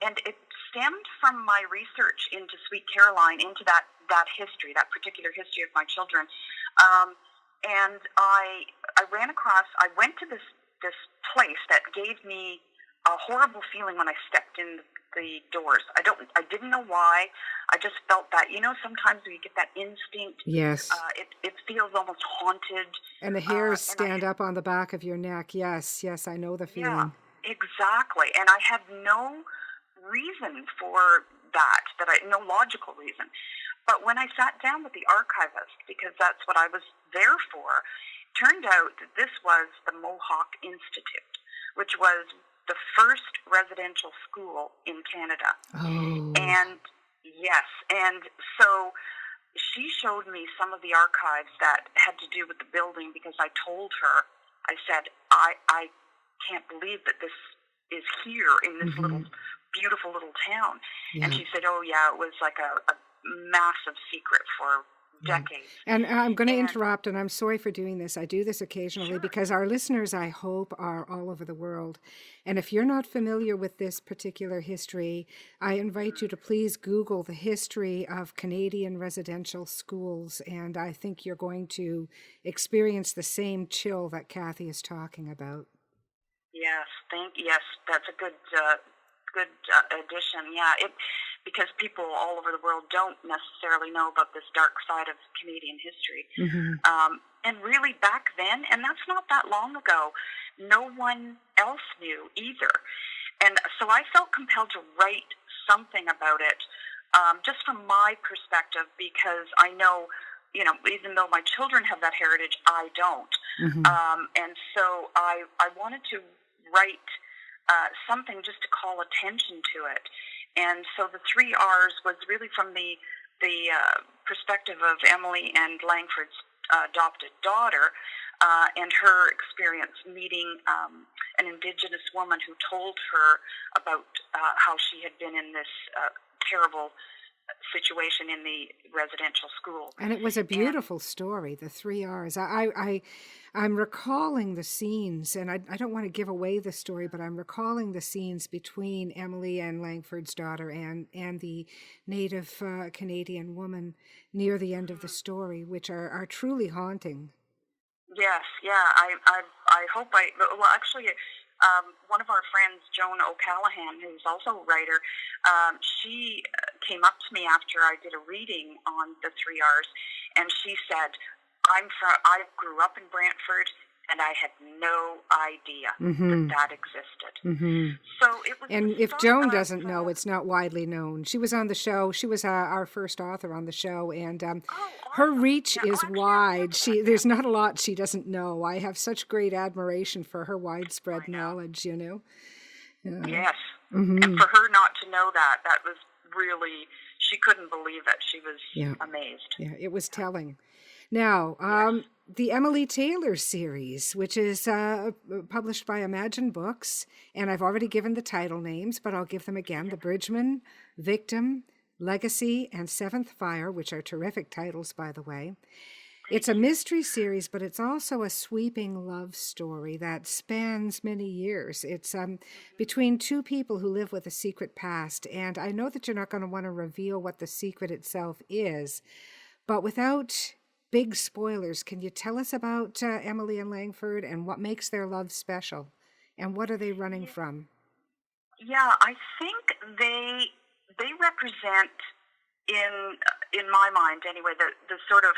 And it stemmed from my research into Sweet Caroline, into that history, that particular history of my children. And I ran across, I went to this place that gave me a horrible feeling when I stepped in the doors. I didn't know why. I just felt that, sometimes when you get that instinct, yes, it feels almost haunted. And the hairs stand up on the back of your neck. Yes, I know the feeling. Yeah, exactly. And I had no reason for that no logical reason. But when I sat down with the archivist, because that's what I was there for, turned out that this was the Mohawk Institute, which was the first residential school in Canada. Oh. And yes, and so she showed me some of the archives that had to do with the building, because I told her, I said, I can't believe that this is here in this little, beautiful little town. Yeah. And she said, oh yeah, it was like a massive secret for decades. And I'm going to interrupt, and I'm sorry for doing this. I do this occasionally because our listeners, I hope, are all over the world. And if you're not familiar with this particular history, I invite you to please Google the history of Canadian residential schools, and I think you're going to experience the same chill that Kathy is talking about. Yes, that's a good addition. Yeah, because people all over the world don't necessarily know about this dark side of Canadian history. And really back then, and that's not that long ago, no one else knew either. And so I felt compelled to write something about it, just from my perspective, because I know, even though my children have that heritage, I don't. And so I wanted to write something just to call attention to it. And so the 3 R's was really from the perspective of Emily and Langford's adopted daughter, and her experience meeting an Indigenous woman who told her about how she had been in this terrible situation in the residential school. And it was a beautiful story, the 3 R's. I'm recalling the scenes, and I don't want to give away the story, but I'm recalling the scenes between Emily and Langford's daughter and the Native Canadian woman near the end of the story, which are truly haunting. Yes, yeah. I hope well, actually, one of our friends, Joan O'Callahan, who's also a writer, she came up to me after I did a reading on the 3 R's, and she said, I grew up in Brantford, and I had no idea that existed. Mm-hmm. So it was. And if Joan doesn't know, it's not widely known. She was on the show. She was our first author on the show, and her reach is wide. There's not a lot she doesn't know. I have such great admiration for her widespread knowledge. You know. Yes, and for her not to know that was really. She couldn't believe it. She was amazed. Yeah, it was telling. Now, the Emily Taylor series, which is published by Imagine Books, and I've already given the title names, but I'll give them again. The Bridgeman, Victim, Legacy, and Seventh Fire, which are terrific titles, by the way. It's a mystery series, but it's also a sweeping love story that spans many years. It's between two people who live with a secret past, and I know that you're not going to want to reveal what the secret itself is, but without big spoilers, can you tell us about Emily and Langford and what makes their love special, and what are they running from? Yeah, I think they represent, in my mind anyway, the sort of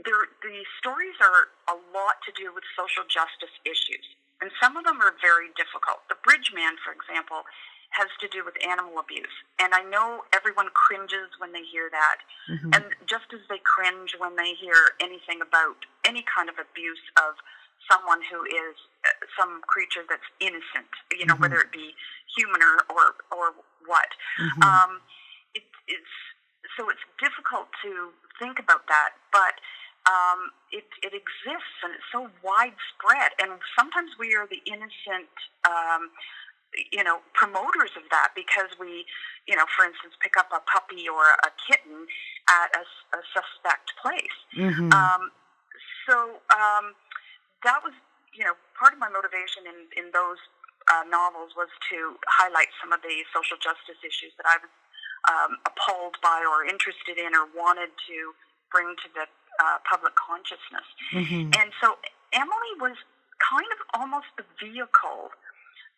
the stories are a lot to do with social justice issues, and some of them are very difficult. The Bridgeman, for example, has to do with animal abuse, and I know everyone cringes when they hear that, and just as they cringe when they hear anything about any kind of abuse of someone who is some creature that's innocent, you know, whether it be human or what. So it's difficult to think about that, but it exists, and it's so widespread, and sometimes we are the innocent promoters of that, because we, for instance, pick up a puppy or a kitten at a suspect place. So that was, part of my motivation in those novels was to highlight some of the social justice issues that I was appalled by or interested in or wanted to bring to the public consciousness. And so Emily was kind of almost the vehicle.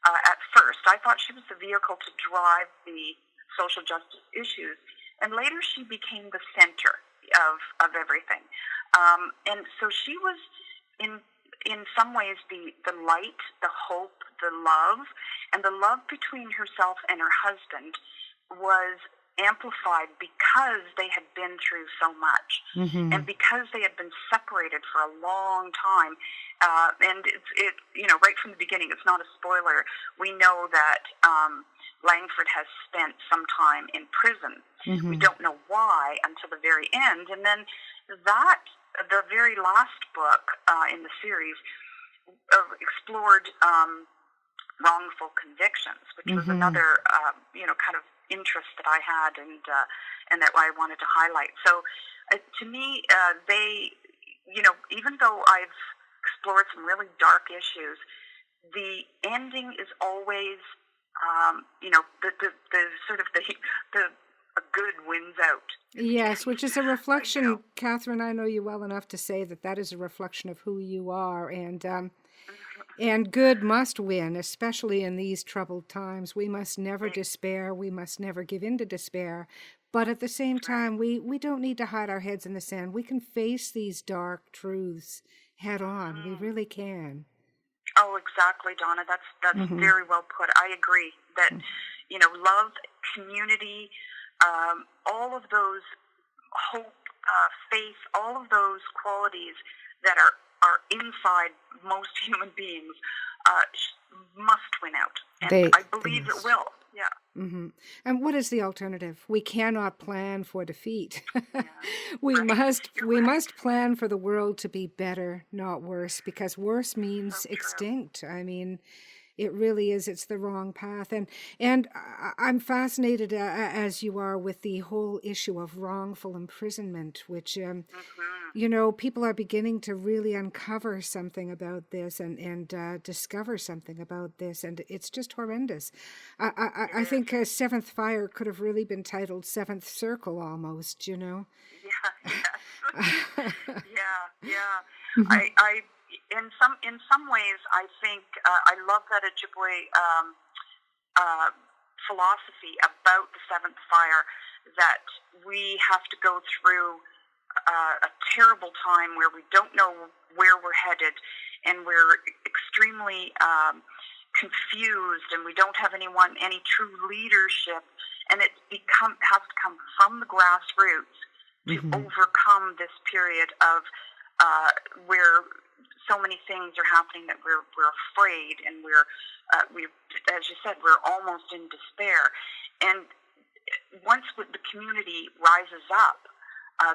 At first, I thought she was the vehicle to drive the social justice issues, and later she became the center of everything. And so she was, in some ways, the light, the hope, the love, and the love between herself and her husband was amplified because they had been through so much, and because they had been separated for a long time. And it right from the beginning, it's not a spoiler. We know that Langford has spent some time in prison. We don't know why until the very end, and then the very last book in the series explored wrongful convictions, which was another kind of interest that I had, and that I wanted to highlight. So to me, they, even though I've explored some really dark issues, the ending is always, the sort of the good wins out. Yes, which is a reflection, Catherine, I know you well enough to say that is a reflection of who you are, and good must win, especially in these troubled times. We must never despair. We must never give in to despair. But at the same time, we don't need to hide our heads in the sand. We can face these dark truths head on. We really can. Oh, exactly, Donna. That's very well put. I agree that, love, community, all of those, hope, faith, all of those qualities that are inside most human beings must win out. And I believe it will. Yeah. Mm-hmm. And what is the alternative? We cannot plan for defeat. Yeah. we Right. must You're we right. must plan for the world to be better, not worse, because worse So means true. extinct. I mean, it really is. It's the wrong path. And I'm fascinated, as you are, with the whole issue of wrongful imprisonment, which Mm-hmm. people are beginning to really uncover something about this and discover something about this, and it's just horrendous. It I is. think Seventh Fire could have really been titled Seventh Circle, almost. Yeah. Yes. Yeah. Yeah. Mhm. I in some ways I think I love that Ojibwe uh, philosophy about the seventh fire, that we have to go through a terrible time where we don't know where we're headed, and we're extremely confused, and we don't have any true leadership, and it has to come from the grassroots to Mhm. overcome this period of where so many things are happening that we're afraid, and we, as you said, we're almost in despair. And once the community rises up,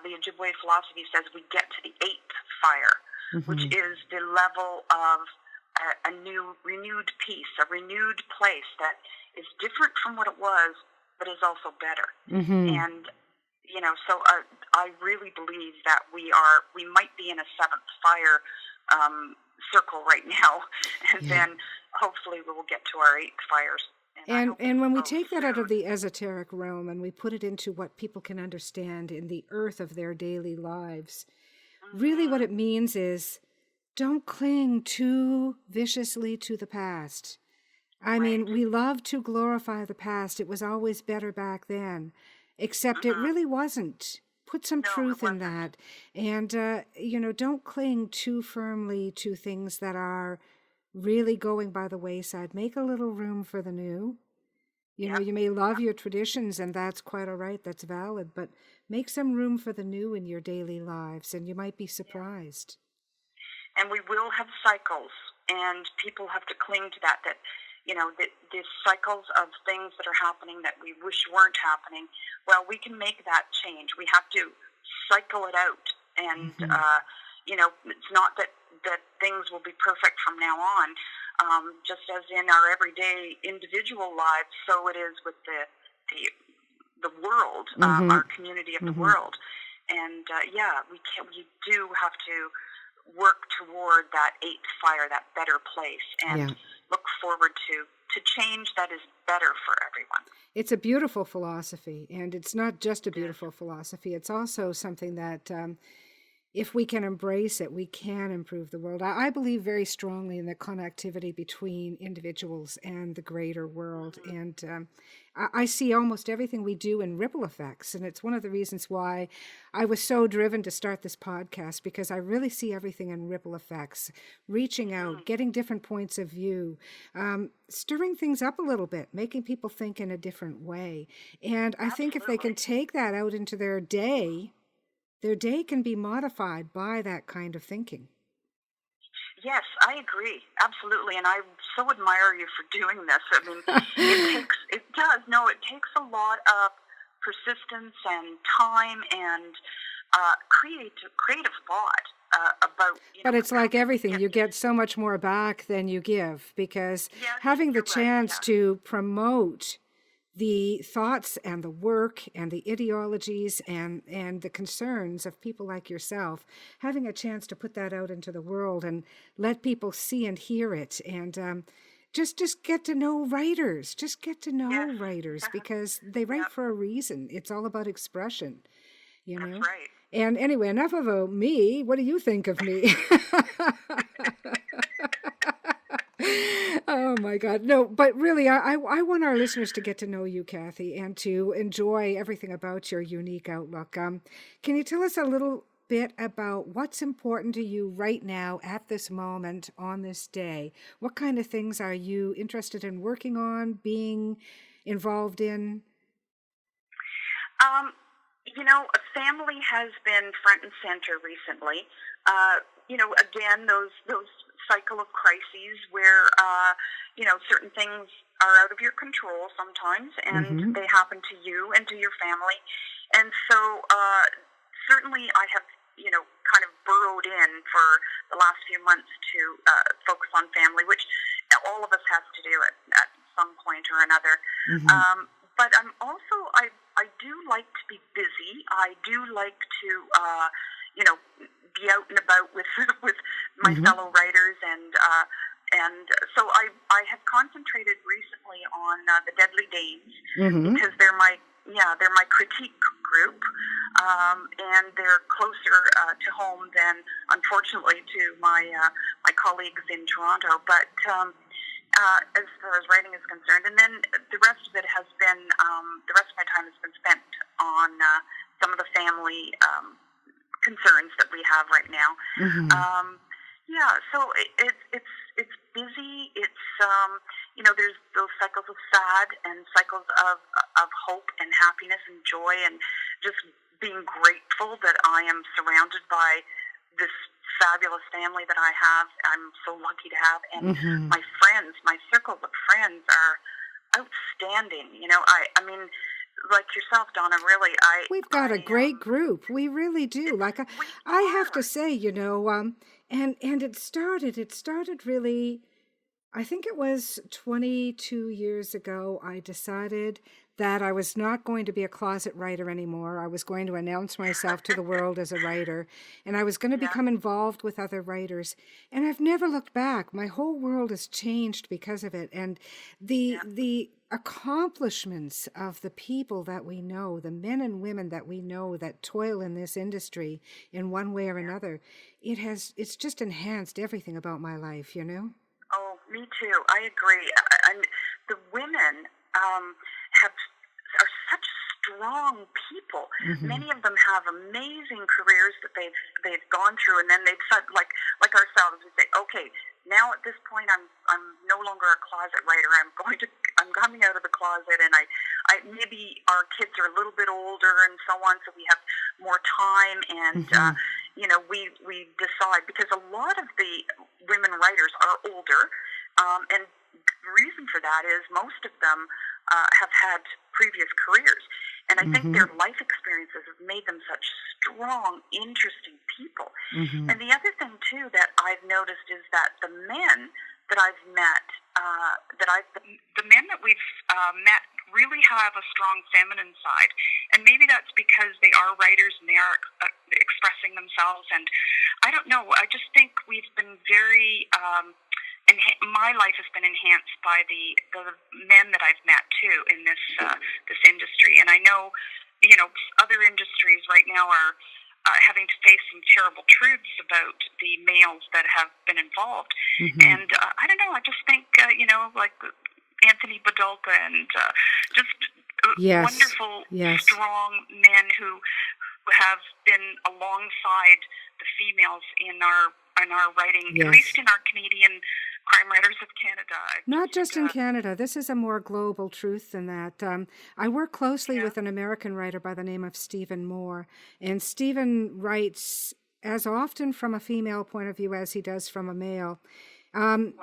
the Ojibwe philosophy says we get to the eighth fire, which Mhm. is the level of a new, renewed peace, a renewed place that is different from what it was, but is also better. Mhm. And so I really believe that we might be in a seventh fire circle right now, and Yeah. then hopefully we will get to our eighth fires. And I And hope and when we so take that out of soon. the esoteric realm and we put it into what people can understand in the earth of their daily lives, really what Mm-hmm. it means is don't cling too viciously to the past. I Right. mean, we love to glorify the past. It was always better back then, except it Mm-hmm. really wasn't. Put some No, it truth in wasn't. that. And, don't cling too firmly to things that are really going by the wayside. Make a little room for the new. Yep. You may love Yep. your traditions, and that's quite all right, that's valid, but make some room for the new in your daily lives, and you might be Yeah. surprised. And we will have cycles, and people have to cling to that. That these cycles of things that are happening that we wish weren't happening. Well, we can make that change. We have to cycle it out, and Hmm. it's not that things will be perfect from now on. Just as in our everyday individual lives, so it is with the world, Hmm. our community of the Hmm. world. And we do have to work toward that eighth fire, that better place, and Yeah. look forward to change that is better for everyone. It's a beautiful philosophy, and it's not just a It is. beautiful philosophy. It's also something that, if we can embrace it, we can improve the world. I believe very strongly in the connectivity between individuals and the greater world. Mm-hmm. And I see almost everything we do in ripple effects. And it's one of the reasons why I was so driven to start this podcast, because I really see everything in ripple effects, reaching Mm-hmm. out, getting different points of view, stirring things up a little bit, making people think in a different way. And I think if they Absolutely. can take that out into their day can be modified by that kind of thinking. Yes, I agree. Absolutely. And I so admire you for doing this. I mean, it takes a lot of persistence and time and creative thought about, But it's how like can we everything, get you this. get so much more back than you give, because Yes, having the you're right. chance Yes. to promote the thoughts and the work and the ideologies and the concerns of people like yourself, having a chance to put that out into the world and let people see and hear it, and just get to know writers. Just get to know Yes. writers, because they write Yep. for a reason. It's all about expression, you That's know? right. And anyway, enough about me. What do you think of me? Oh my God. No, but really, I want our listeners to get to know you, Kathy, and to enjoy everything about your unique outlook. Can you tell us a little bit about what's important to you right now at this moment on this day? What kind of things are you interested in working on, being involved in? Um, family has been front and center recently. Again, those cycle of crises where certain things are out of your control sometimes, and they happen to you and to your family. And so certainly I have, kind of burrowed in for the last few months to focus on family, which all of us have to do at some point or another. But I'm also, I do like to be busy. I do like to, be out and about with my fellow writers, and so I have concentrated recently on the Deadly Danes because they're my critique group, and they're closer to home than, unfortunately, to my colleagues in Toronto. But as far as writing is concerned, and then the rest of it has been the rest of my time has been spent on some of the family concerns that we have right now. So it's busy. It's there's those cycles of sad and cycles of hope and happiness and joy, and just being grateful that I am surrounded by this fabulous family that I have. I'm so lucky to have, and my friends, my circle of friends are outstanding. I mean, like yourself, Donna, really, we've got a great group. We really do. I have to say, and it started really, I think it was 22 years ago, I decided that I was not going to be a closet writer anymore. I was going to announce myself to the world as a writer, and I was going to become involved with other writers. And I've never looked back. My whole world has changed because of it. And the accomplishments of the people that we know, the men and women that we know that toil in this industry in one way or another, it's just enhanced everything about my life, Oh, me too. I agree. And the women are such strong people. Many of them have amazing careers that they've gone through, and then they've said, like ourselves, we say, okay, now at this point I'm no longer a closet writer. I'm coming out of the closet, and I maybe our kids are a little bit older and so on, so we have more time, and we decide, because a lot of the women writers are older, and the reason for that is most of them have had previous careers, and I think their life experiences have made them such strong, interesting people. And the other thing too that I've noticed is that the men that I've met, the men that we've met really have a strong feminine side, and maybe that's because they are writers and they are expressing themselves. And I don't know. I just think we've been very. My life has been enhanced by the men that I've met too in this industry, and I know, other industries right now are having to face some terrible truths about the males that have been involved, and I don't know. I just think like Anthony Badolka and just wonderful, strong men who have been alongside the females in our writing, at least in our Canadian Crime Writers of Canada. Not just in Canada. This is a more global truth than that. I work closely with an American writer by the name of Stephen Moore, and Stephen writes as often from a female point of view as he does from a male. And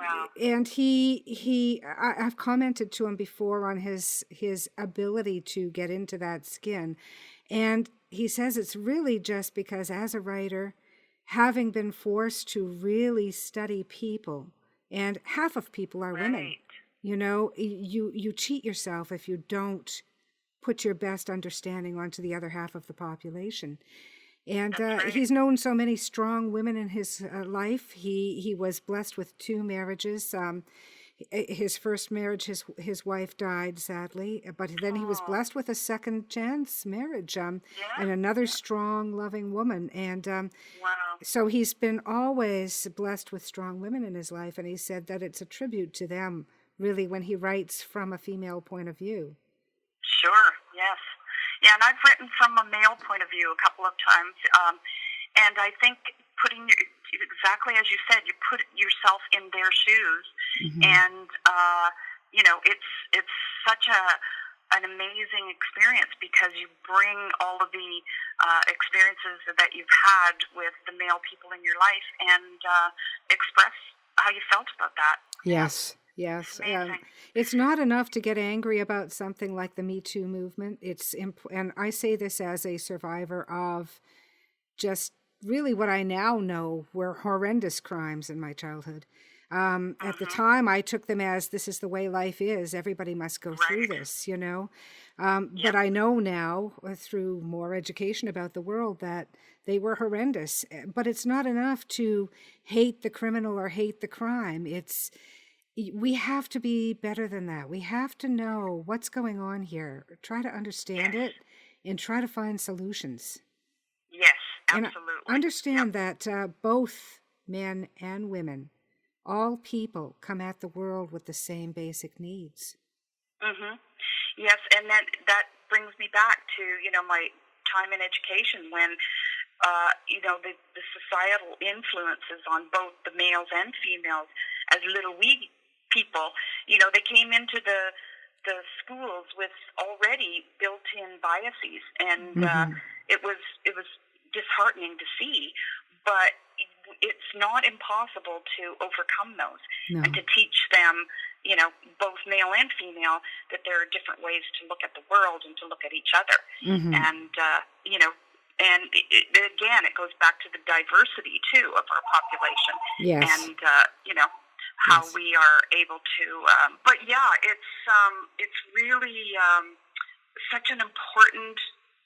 I've commented to him before on his ability to get into that skin, and he says it's really just because, as a writer, having been forced to really study people, and half of people are women, you cheat yourself if you don't put your best understanding onto the other half of the population. And he's known so many strong women in his life. He was blessed with 2 marriages. His first marriage, his wife died, sadly, but then he was blessed with a second chance marriage, and another strong, loving woman. And so he's been always blessed with strong women in his life, and he said that it's a tribute to them, really, when he writes from a female point of view. Sure, yes. Yeah, and I've written from a male point of view a couple of times, and I think putting, exactly as you said, you put yourself in their shoes, and it's such an amazing experience, because you bring all of the experiences that you've had with the male people in your life, and express how you felt about that. Yes, yes. Amazing. It's not enough to get angry about something like the Me Too movement. And I say this as a survivor of just really what I now know were horrendous crimes in my childhood. At the time, I took them as this is the way life is. Everybody must go through this, you know. But I know now through more education about the world that they were horrendous. But it's not enough to hate the criminal or hate the crime. We have to be better than that. We have to know what's going on here, try to understand it, and try to find solutions. Yes, And absolutely. understand that both men and women, all people, come at the world with the same basic needs. Yes, and that brings me back to, my time in education when, the societal influences on both the males and females as little wee people, they came into the schools with already built-in biases, and it was disheartening to see, but it's not impossible to overcome those and to teach them, both male and female, that there are different ways to look at the world and to look at each other. And, again, it goes back to the diversity, too, of our population. Yes. And, how we are able to, but yeah, it's really such an important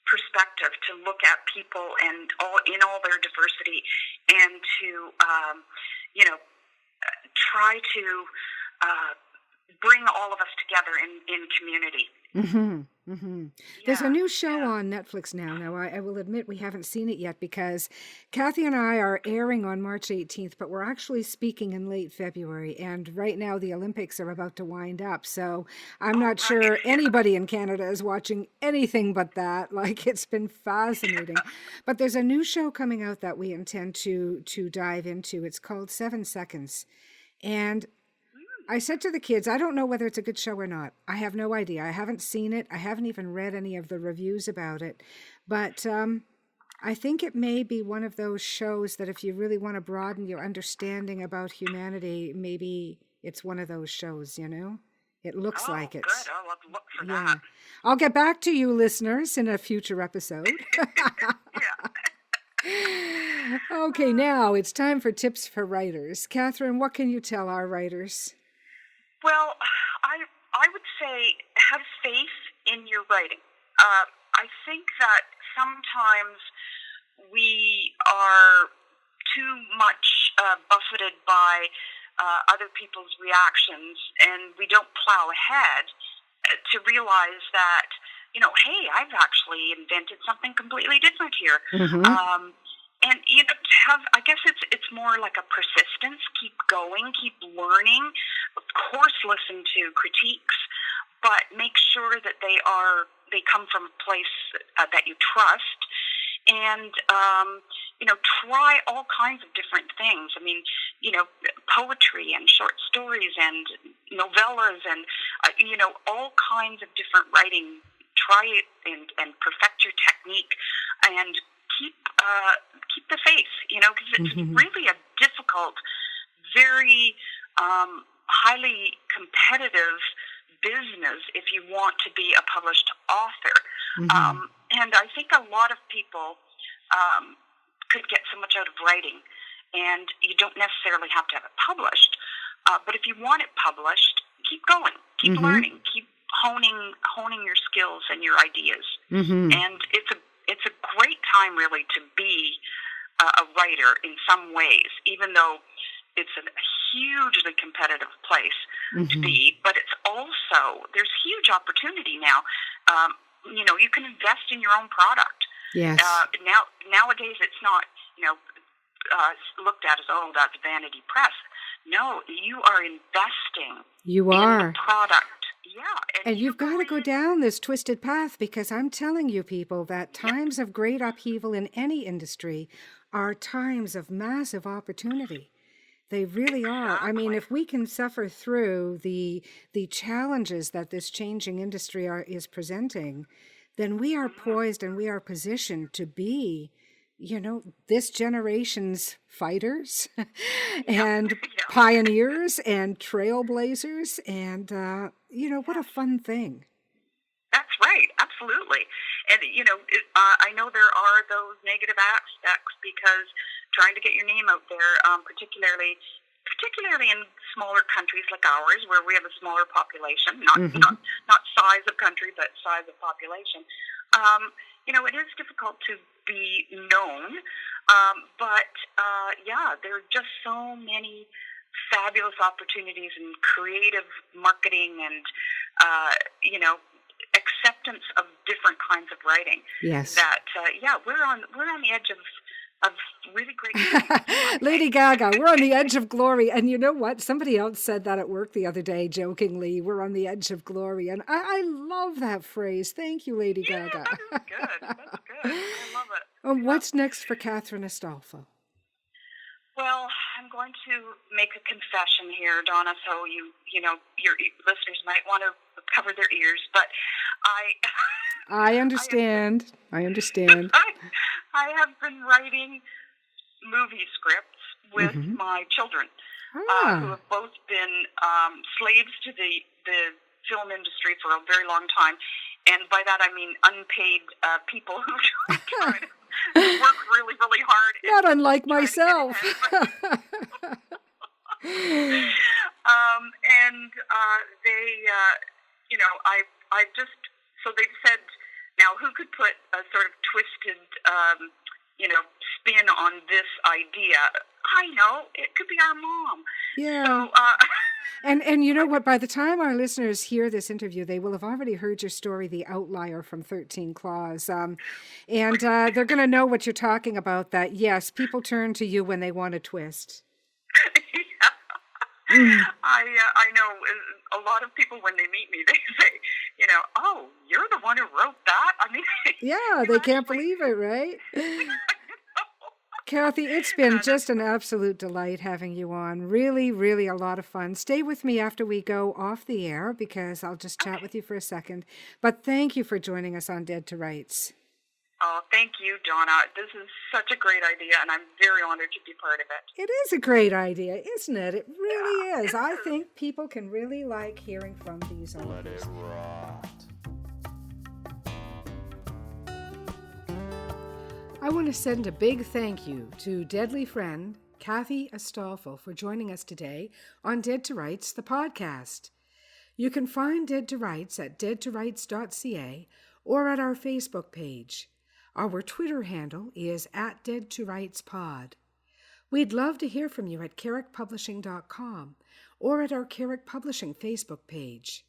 perspective to look at people and all their diversity, and to try to bring all of us together in community. There's a new show on Netflix now. Now, I will admit we haven't seen it yet because Kathy and I are airing on March 18th, but we're actually speaking in late February. And right now the Olympics are about to wind up. So I'm not sure anybody in Canada is watching anything but that. Like, it's been fascinating. But there's a new show coming out that we intend to dive into. It's called 7 Seconds. And I said to the kids, I don't know whether it's a good show or not. I have no idea. I haven't seen it. I haven't even read any of the reviews about it. But I think it may be one of those shows that if you really want to broaden your understanding about humanity, maybe it's one of those shows, It looks like it. Good. I'll have to look for that. I'll get back to you, listeners, in a future episode. Okay, now it's time for tips for writers. Catherine, what can you tell our writers? Well, I would say have faith in your writing. I think that sometimes we are too much buffeted by other people's reactions, and we don't plow ahead to realize that, hey, I've actually invented something completely different here. And I guess it's more like a persistence. Keep going, keep learning. Of course, listen to critiques, but make sure that they come from a place that you trust. And try all kinds of different things. I mean, poetry and short stories and novellas and all kinds of different writing. Try it and perfect your technique and keep the faith, because it's really a difficult, very highly competitive business if you want to be a published author. And I think a lot of people could get so much out of writing, and you don't necessarily have to have it published. But if you want it published, keep going, keep learning, keep honing your skills and your ideas. And it's a great time, really, to be a writer in some ways, even though it's a hugely competitive place to be. But it's also, there's huge opportunity now. You can invest in your own product. Yes. Nowadays, it's not, looked at as, that's vanity press. No, you are investing in the product. Yeah. And you've got to go down this twisted path, because I'm telling you, people, that times of great upheaval in any industry are times of massive opportunity. They really are. I mean, if we can suffer through the challenges that this changing industry is presenting, then we are poised and we are positioned to be this generation's fighters and pioneers and trailblazers. And, what a fun thing. That's right, absolutely. And, I know there are those negative aspects because trying to get your name out there, particularly in smaller countries like ours, where we have a smaller population, not size of country, but size of population, it is difficult to be known. But there are just so many fabulous opportunities in creative marketing and, acceptance of different kinds of writing. Yes. That we're on the edge of really great things. Lady Gaga, we're on the edge of glory. And you know what? Somebody else said that at work the other day, jokingly. We're on the edge of glory. And I love that phrase. Thank you, Lady Gaga. That is good. That's good. I love it. What's next for Catherine Astolfo? Well, I'm going to make a confession here, Donna, so your listeners might want to cover their ears, but I understand. I understand. I have been writing movie scripts with my children, who have both been slaves to the film industry for a very long time, and by that I mean unpaid people who try to work really, really hard. Not unlike myself. I've just, so they've said, now who could put a sort of twisted, spin on this idea? I know, it could be our mom. Yeah. So, And you know what? By the time our listeners hear this interview, they will have already heard your story, The Outlier from 13 Claws. And they're going to know what you're talking about, that, yes, people turn to you when they want a twist. I know a lot of people, when they meet me, they say, oh, you're the one who wrote that? I mean... Yeah, they can't believe it, right? Kathy, it's been just an absolute delight having you on. Really, really a lot of fun. Stay with me after we go off the air because I'll just chat with you for a second. But thank you for joining us on Dead to Rights. Oh, thank you, Donna. This is such a great idea, and I'm very honored to be part of it. It is a great idea, isn't it? It really is. I think people can really like hearing from these authors. Let it rot. I want to send a big thank you to deadly friend Cwc Astolfo for joining us today on Dead to Rights, the podcast. You can find Dead to Rights at deadtorights.ca or at our Facebook page. Our Twitter handle is @DeadToRightsPod. We'd love to hear from you at carrickpublishing.com or at our Carrick Publishing Facebook page.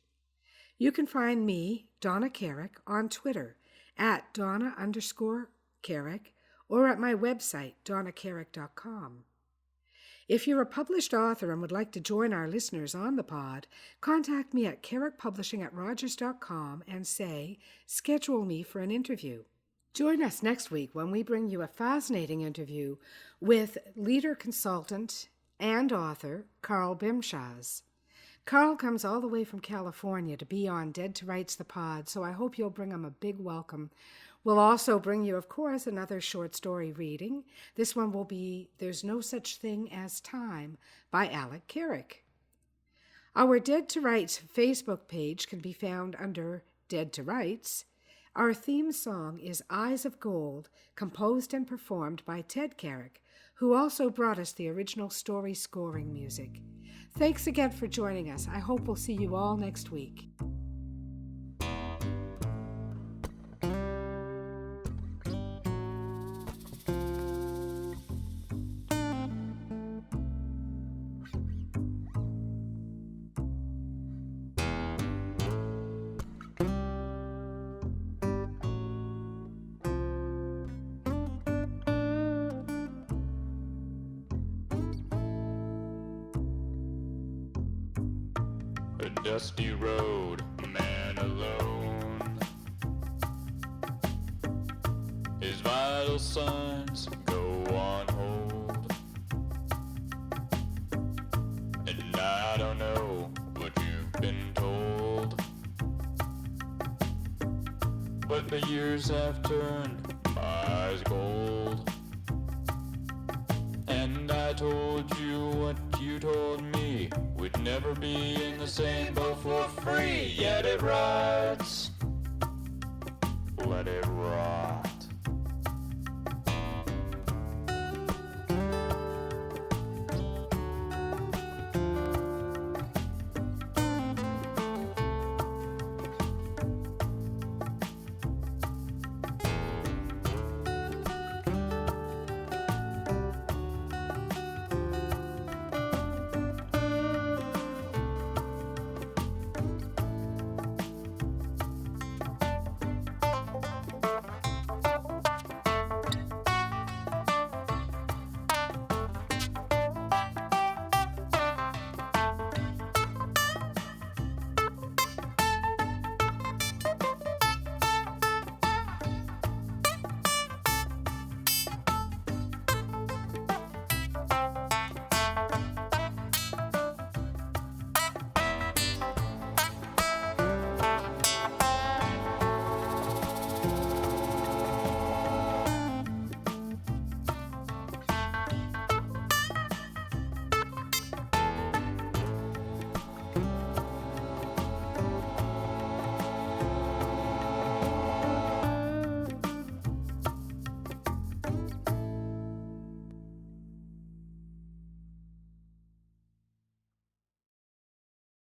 You can find me, Donna Carrick, on Twitter at Donna_Carrick or at my website, donnacarrick.com. If you're a published author and would like to join our listeners on the pod, contact me at carrickpublishing@rogers.com and say, schedule me for an interview. Join us next week when we bring you a fascinating interview with leader consultant and author Carl Bimshaz. Carl comes all the way from California to be on Dead to Rights the pod, so I hope you'll bring him a big welcome. We'll also bring you, of course, another short story reading. This one will be There's No Such Thing as Time by Alec Carrick. Our Dead to Rights Facebook page can be found under Dead to Rights. Our theme song is Eyes of Gold, composed and performed by Ted Carrick, who also brought us the original story scoring music. Thanks again for joining us. I hope we'll see you all next week. A dusty road, a man alone. His vital signs go on hold. And I don't know what you've been told, but the years have turned my eyes gold. And I told you what you told me. We'd never be in the same boat for free. Yet it rides. Let it rot.